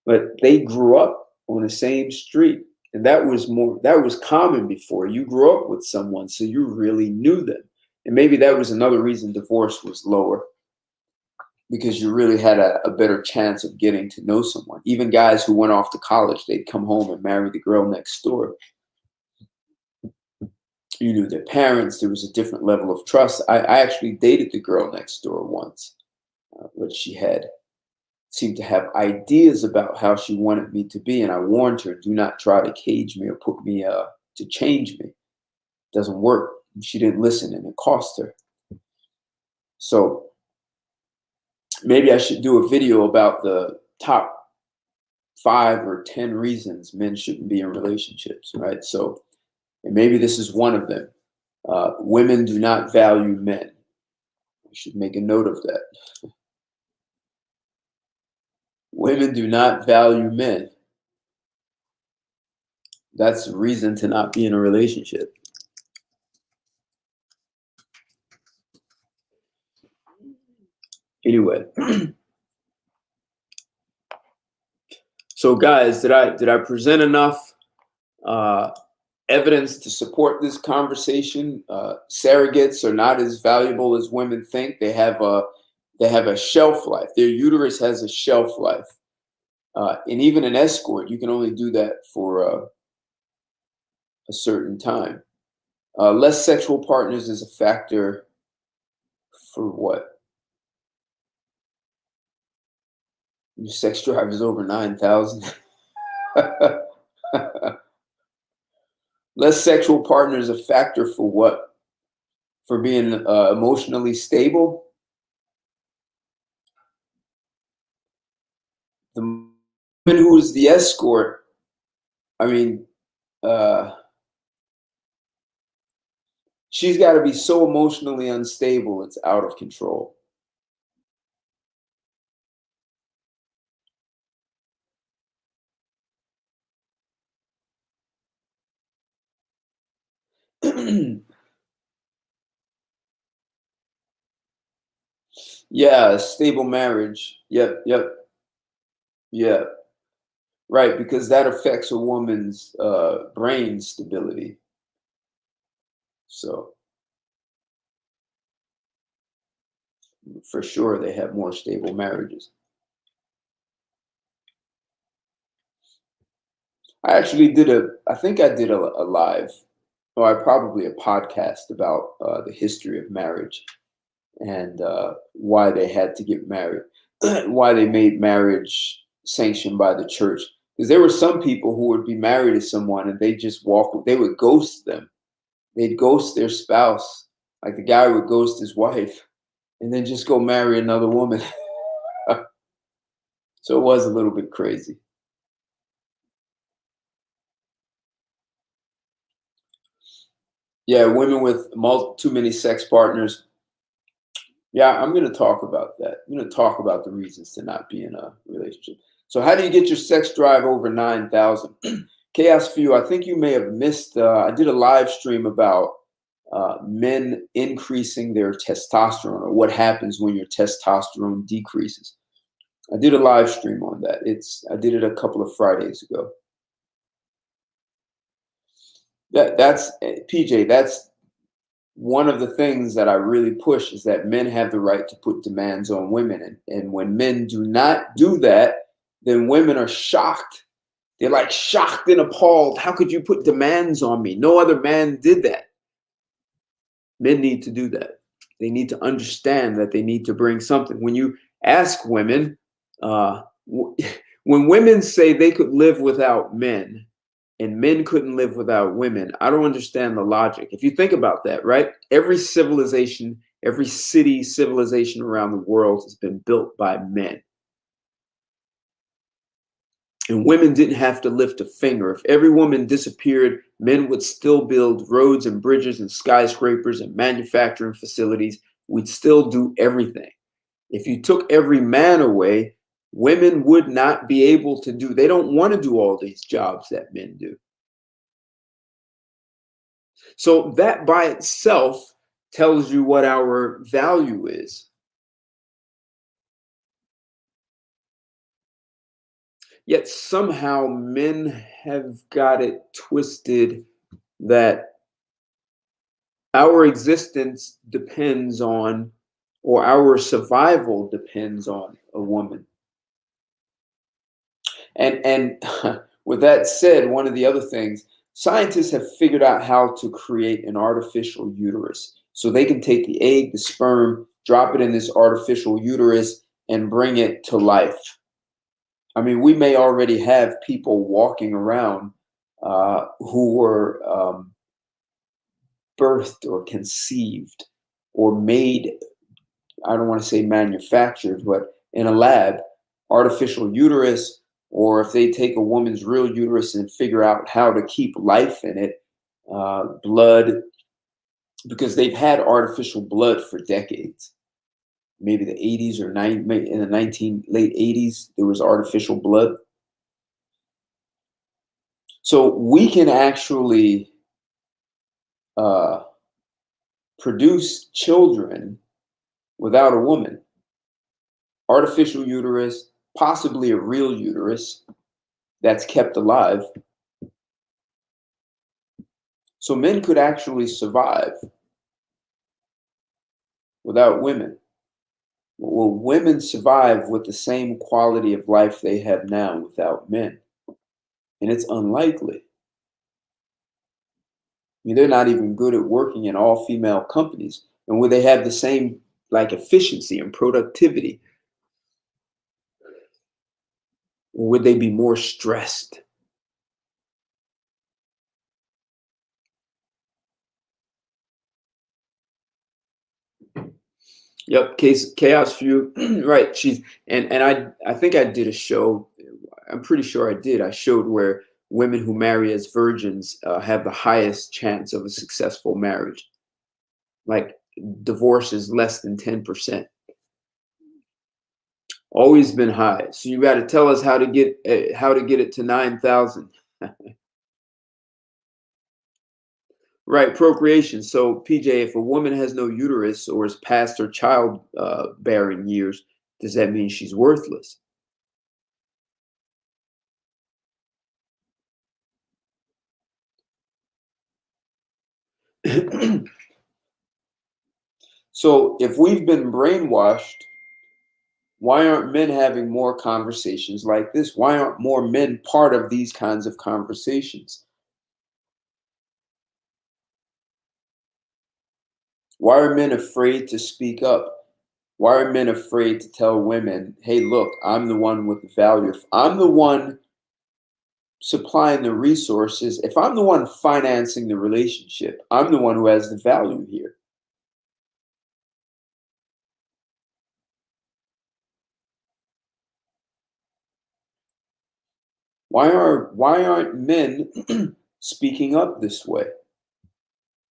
But they grew up on the same street, and that was common before. You grew up with someone, so you really knew them, and maybe that was another reason divorce was lower, because you really had a better chance of getting to know someone. Even guys who went off to college, they'd come home and marry the girl next door. You knew their parents. There was a different level of trust. I actually dated the girl next door once, but she seemed to have ideas about how she wanted me to be, and I warned her, do not try to cage me or put me to change me. It doesn't work. She didn't listen, and it cost her. So maybe I should do a video about the top 5 or 10 reasons men shouldn't be in relationships, right? So, and maybe this is one of them. Women do not value men. We should make a note of that. Women do not value men. That's a reason to not be in a relationship. Anyway. So guys, did I present enough evidence to support this conversation? Surrogates are not as valuable as women think. They have a shelf life. Their uterus has a shelf life. And even an escort, you can only do that for a certain time. Less sexual partners is a factor for what? Your sex drive is over 9,000. Less sexual partners a factor for what? For being emotionally stable? The woman who is the escort, I mean, she's got to be so emotionally unstable, it's out of control. Yeah, stable marriage. Yep. Yeah, right, because that affects a woman's brain stability. So for sure, they have more stable marriages. I actually I think I did a live, or probably a podcast about the history of marriage and why they had to get married, why they made marriage sanctioned by the church. Because there were some people who would be married to someone and they just they would ghost them. They'd ghost their spouse. Like the guy would ghost his wife and then just go marry another woman. So it was a little bit crazy. Yeah, women with too many sex partners. Yeah, I'm going to talk about that. I'm going to talk about the reasons to not be in a relationship. So how do you get your sex drive over 9,000? Chaos for you. I think you may have missed, I did a live stream about men increasing their testosterone, or what happens when your testosterone decreases. I did a live stream on that. I did it a couple of Fridays ago. That's PJ, that's one of the things that I really push, is that men have the right to put demands on women. And when men do not do that, then women are shocked. They're like shocked and appalled. How could you put demands on me? No other man did that. Men need to do that. They need to understand that they need to bring something. When you ask women, when women say they could live without men, and men couldn't live without women, I don't understand the logic. If you think about that, right? Every civilization, every civilization around the world has been built by men. And women didn't have to lift a finger. If every woman disappeared, men would still build roads and bridges and skyscrapers and manufacturing facilities. We'd still do everything. If you took every man away, women would not be able to do. They don't want to do all these jobs that men do. So that by itself tells you what our value is. Yet somehow men have got it twisted that our existence depends on, or our survival depends on, a woman. And with that said, one of the other things, scientists have figured out how to create an artificial uterus. So they can take the egg, the sperm, drop it in this artificial uterus and bring it to life. I mean, we may already have people walking around who were birthed or conceived or made I don't want to say manufactured, but in a lab, artificial uterus, or if they take a woman's real uterus and figure out how to keep life in it, blood, because they've had artificial blood for decades. Maybe the 80s or in the late 80s, there was artificial blood. So we can actually produce children without a woman. Artificial uterus, possibly a real uterus that's kept alive. So men could actually survive without women. Will women survive with the same quality of life they have now without men? And it's unlikely. I mean, they're not even good at working in all female companies. And would they have the same like efficiency and productivity? Or would they be more stressed? Yep, chaos view. Right. I think I did a show. I'm pretty sure I did. I showed where women who marry as virgins have the highest chance of a successful marriage. Like divorce is less than 10%. Always been high. So you got to tell us how to get it to 9,000. Right, procreation. So PJ, if a woman has no uterus or is past her child bearing years, does that mean she's worthless? So if we've been brainwashed, why aren't men having more conversations like this? Why aren't more men part of these kinds of conversations? Why are men afraid to speak up? Why are men afraid to tell women, hey, look, I'm the one with the value. If I'm the one supplying the resources, if I'm the one financing the relationship, I'm the one who has the value here. Why aren't men speaking up this way?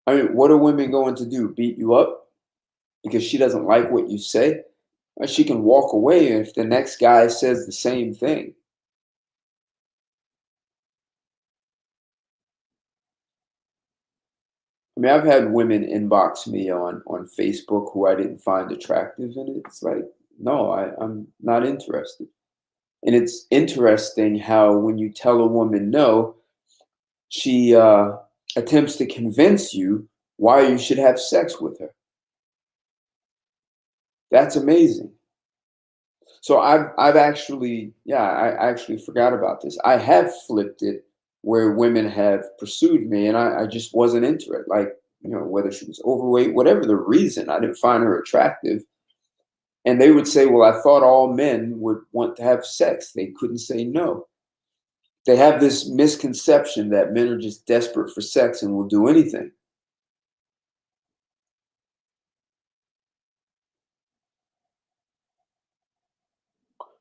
I mean, what are women going to do? Beat you up because she doesn't like what you say? Or she can walk away if the next guy says the same thing. I mean, I've had women inbox me on Facebook who I didn't find attractive, and it's like, no, I'm not interested. And it's interesting how when you tell a woman no, she attempts to convince you why you should have sex with her. That's amazing. So I've actually, yeah, I actually forgot about this. I have flipped it where women have pursued me and I just wasn't into it. Like, you know, whether she was overweight, whatever the reason, I didn't find her attractive. And they would say, well, I thought all men would want to have sex. They couldn't say no. They have this misconception that men are just desperate for sex and will do anything.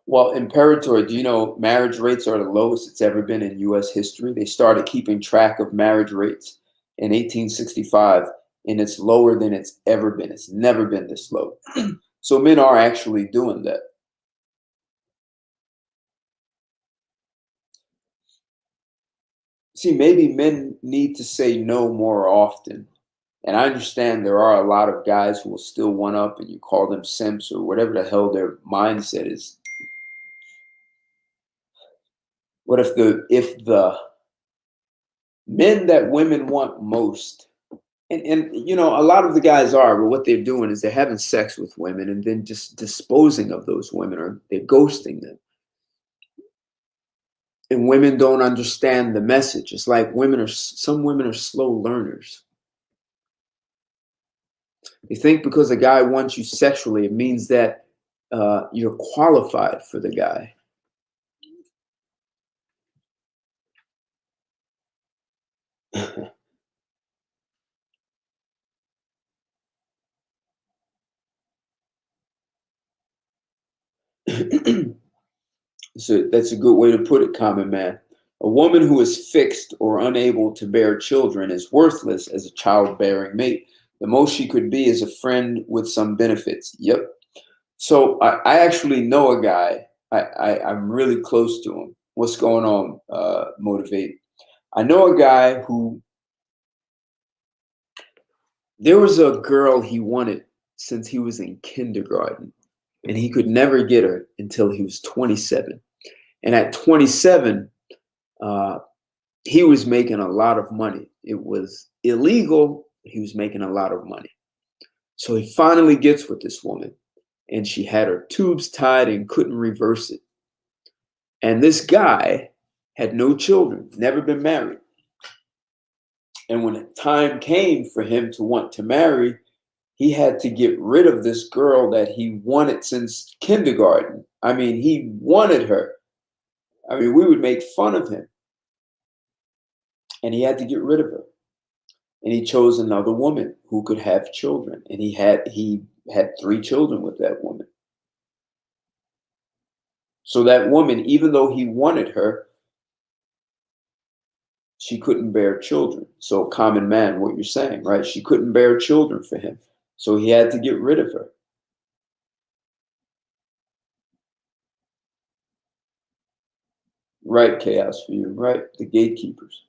Well, Imperator, do you know marriage rates are the lowest it's ever been in US history? They started keeping track of marriage rates in 1865, and it's lower than it's ever been. It's never been this low. So men are actually doing that. See, maybe men need to say no more often. And I understand there are a lot of guys who will still one up and you call them simps or whatever the hell their mindset is. What if the men that women want most, and you know, a lot of the guys are, but what they're doing is they're having sex with women and then just disposing of those women, or they're ghosting them. And women don't understand the message. It's like some women are slow learners. They think because a guy wants you sexually, it means that you're qualified for the guy. So that's a good way to put it, common man. A woman who is fixed or unable to bear children is worthless as a childbearing mate. The most she could be is a friend with some benefits. Yep. So I actually know a guy. I'm really close to him. What's going on, Motivate? I know a guy who, there was a girl he wanted since he was in kindergarten, and he could never get her until he was 27. And at 27, he was making a lot of money. It was illegal, but he was making a lot of money. So he finally gets with this woman, and she had her tubes tied and couldn't reverse it. And this guy had no children, never been married. And when the time came for him to want to marry, he had to get rid of this girl that he wanted since kindergarten. I mean, he wanted her. I mean, we would make fun of him. And he had to get rid of her. And he chose another woman who could have children. And he had 3 children with that woman. So that woman, even though he wanted her, she couldn't bear children. So common man, what you're saying, right? She couldn't bear children for him. So he had to get rid of her. Right, chaos for you, right? The gatekeepers.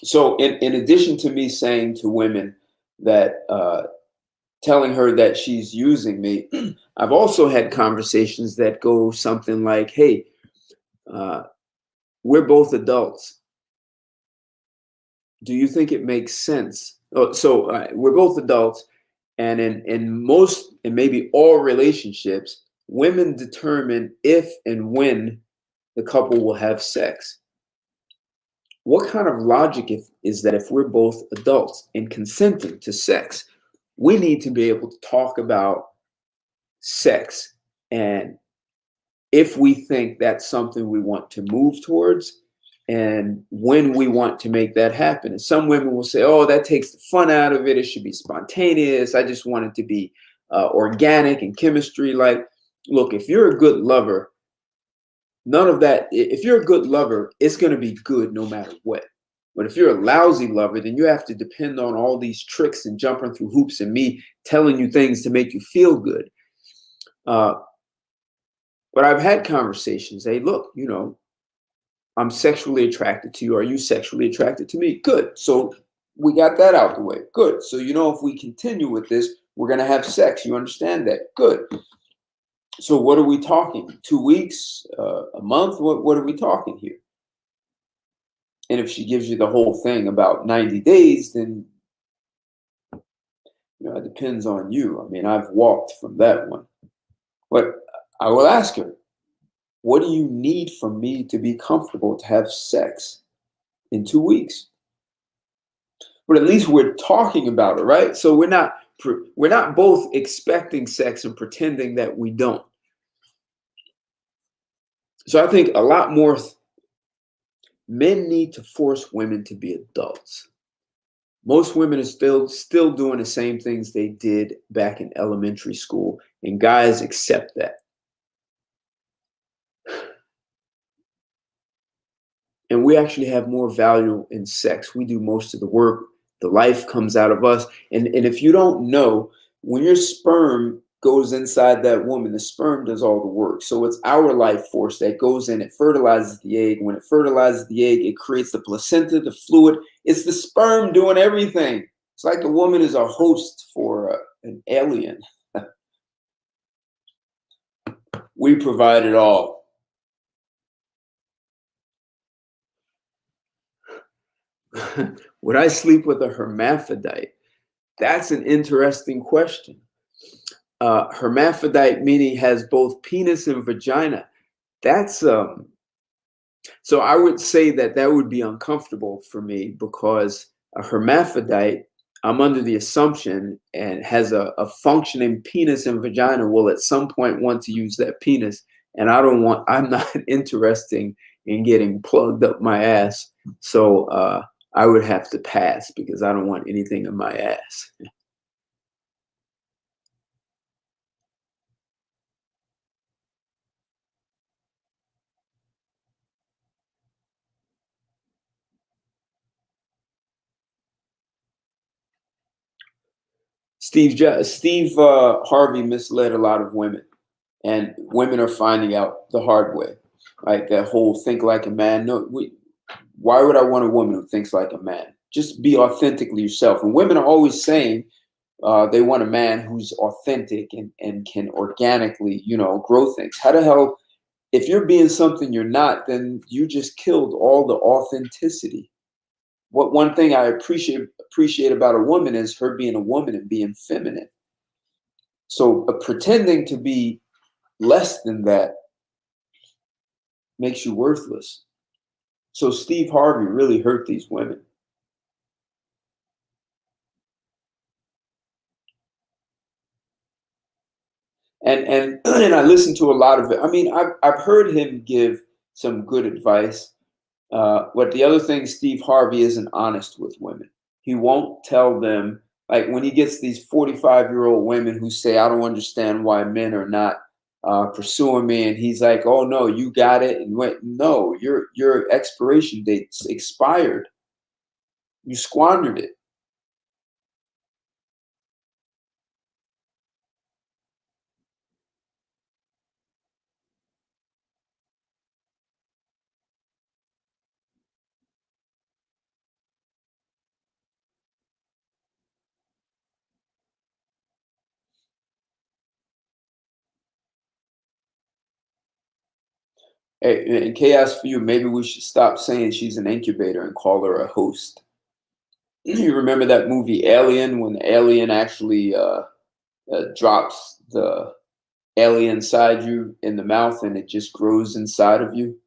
So in addition to me saying to women that, telling her that she's using me, I've also had conversations that go something like, hey, we're both adults. Do you think it makes sense? We're both adults. And in most and maybe all relationships, women determine if and when the couple will have sex. What kind of logic is that if we're both adults and consenting to sex, we need to be able to talk about sex, and if we think that's something we want to move towards, and when we want to make that happen. And some women will say, oh, that takes the fun out of it. It should be spontaneous. I just want it to be organic and chemistry. Like, look, if you're a good lover, none of that. If you're a good lover, it's going to be good no matter what. But if you're a lousy lover, then you have to depend on all these tricks and jumping through hoops and me telling you things to make you feel good. But I've had conversations. Hey, look, I'm sexually attracted to you. Are you sexually attracted to me? Good. So we got that out the way. Good. So, if we continue with this, we're going to have sex. You understand that? Good. So what are we talking? 2 weeks, a month? What are we talking here? And if she gives you the whole thing about 90 days, then it depends on you. I mean, I've walked from that one. But I will ask her, what do you need from me to be comfortable to have sex in 2 weeks? But at least we're talking about it, right? So we're not both expecting sex and pretending that we don't. So I think a lot more men need to force women to be adults. Most women are still doing the same things they did back in elementary school, and guys accept that. And we actually have more value in sex. We do most of the work. The life comes out of us. And if you don't know, when your sperm goes inside that woman, the sperm does all the work. So it's our life force that goes in. It fertilizes the egg. When it fertilizes the egg, it creates the placenta, the fluid. It's the sperm doing everything. It's like the woman is a host for an alien. We provide it all. Would I sleep with a hermaphrodite? That's an interesting question. Hermaphrodite meaning has both penis and vagina. That's so I would say that would be uncomfortable for me, because a hermaphrodite, I'm under the assumption, and has a functioning penis and vagina, will at some point want to use that penis, and I'm not interested and getting plugged up my ass. So I would have to pass because I don't want anything in my ass. Steve Harvey misled a lot of women, and women are finding out the hard way. Like that whole think like a man. No, why would I want a woman who thinks like a man? Just be authentically yourself. And women are always saying they want a man who's authentic and can organically, grow things. How the hell, if you're being something you're not, then you just killed all the authenticity. What one thing I appreciate about a woman is her being a woman and being feminine. So pretending to be less than that makes you worthless. So Steve Harvey really hurt these women. And I listened to a lot of it. I mean, I've heard him give some good advice. But the other thing, Steve Harvey isn't honest with women. He won't tell them, like when he gets these 45-year-old women who say, I don't understand why men are not pursuing me. And he's like, oh, no, you got it. And went, no, your expiration date's expired. You squandered it. Hey, in chaos for you, maybe we should stop saying she's an incubator and call her a host. You remember that movie Alien, when the alien actually drops the alien inside you in the mouth and it just grows inside of you?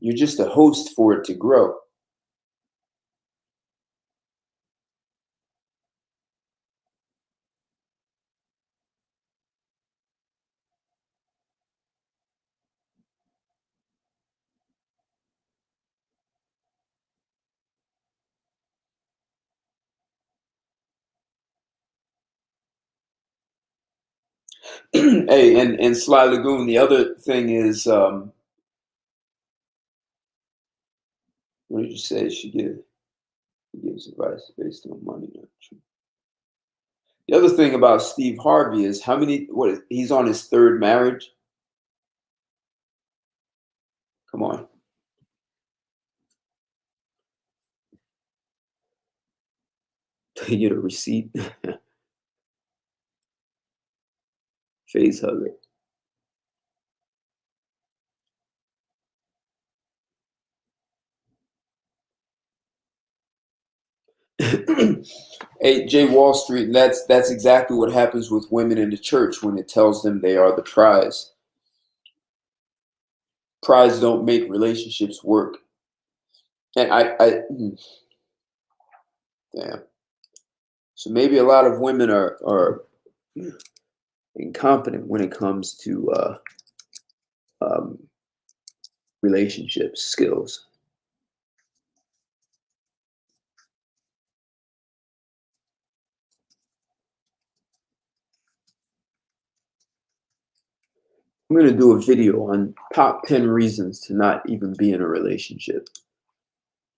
You're just a host for it to grow. Hey, and Sly Lagoon, the other thing is, what did you say? She gives advice based on money, not truth. The other thing about Steve Harvey is he's on his third marriage. Come on. Get a receipt. Face hugger. Hey, Jay Wall Street, and that's exactly what happens with women in the church when it tells them they are the prize. Prize don't make relationships work. And damn. So maybe a lot of women are incompetent when it comes to um, relationship skills. I'm going to do a video on top 10 reasons to not even be in a relationship.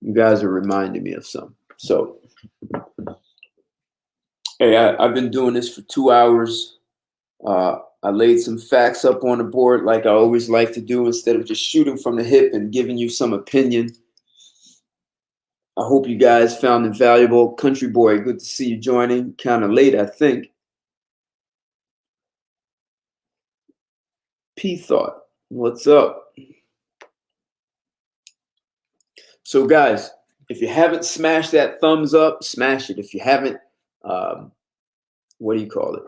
You guys are reminding me of some. So, hey, I've been doing this for 2 hours. I laid some facts up on the board like I always like to do instead of just shooting from the hip and giving you some opinion. I hope you guys found it valuable. Country Boy, good to see you joining. Kind of late, I think. P Thought, what's up? So, guys, if you haven't smashed that thumbs up, smash it. If you haven't, what do you call it?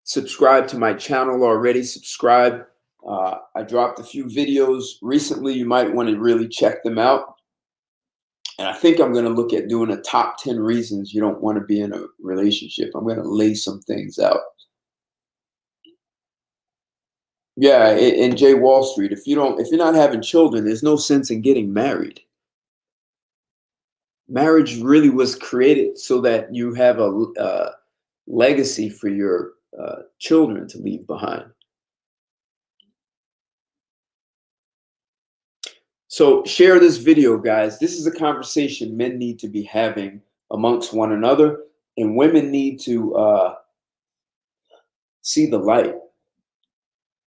Subscribe to my channel already. Subscribe. I dropped a few videos recently. You might want to really check them out. And I think I'm going to look at doing a top 10 reasons you don't want to be in a relationship. I'm going to lay some things out. Yeah, in J Wall Street, if you're not having children, there's no sense in getting married. Marriage really was created so that you have a legacy for your children to leave behind. So share this video, guys. This is a conversation men need to be having amongst one another, and women need to see the light.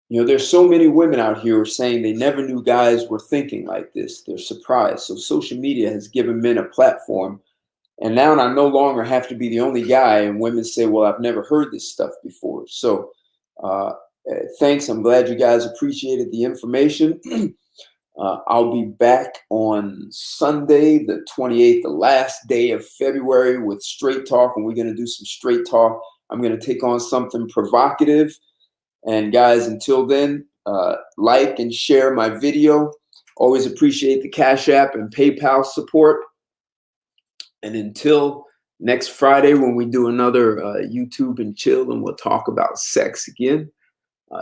You know, there's so many women out here who are saying they never knew guys were thinking like this. They're surprised. So social media has given men a platform. And now I no longer have to be the only guy. And women say, well, I've never heard this stuff before. So thanks. I'm glad you guys appreciated the information. I'll be back on Sunday, the 28th, the last day of February, with Straight Talk. And we're going to do some straight talk. I'm going to take on something provocative. And guys, until then, like and share my video. Always appreciate the Cash App and PayPal support. And until next Friday, when we do another YouTube and chill, and we'll talk about sex again.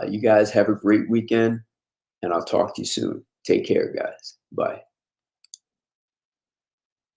You guys have a great weekend, and I'll talk to you soon. Take care, guys. Bye.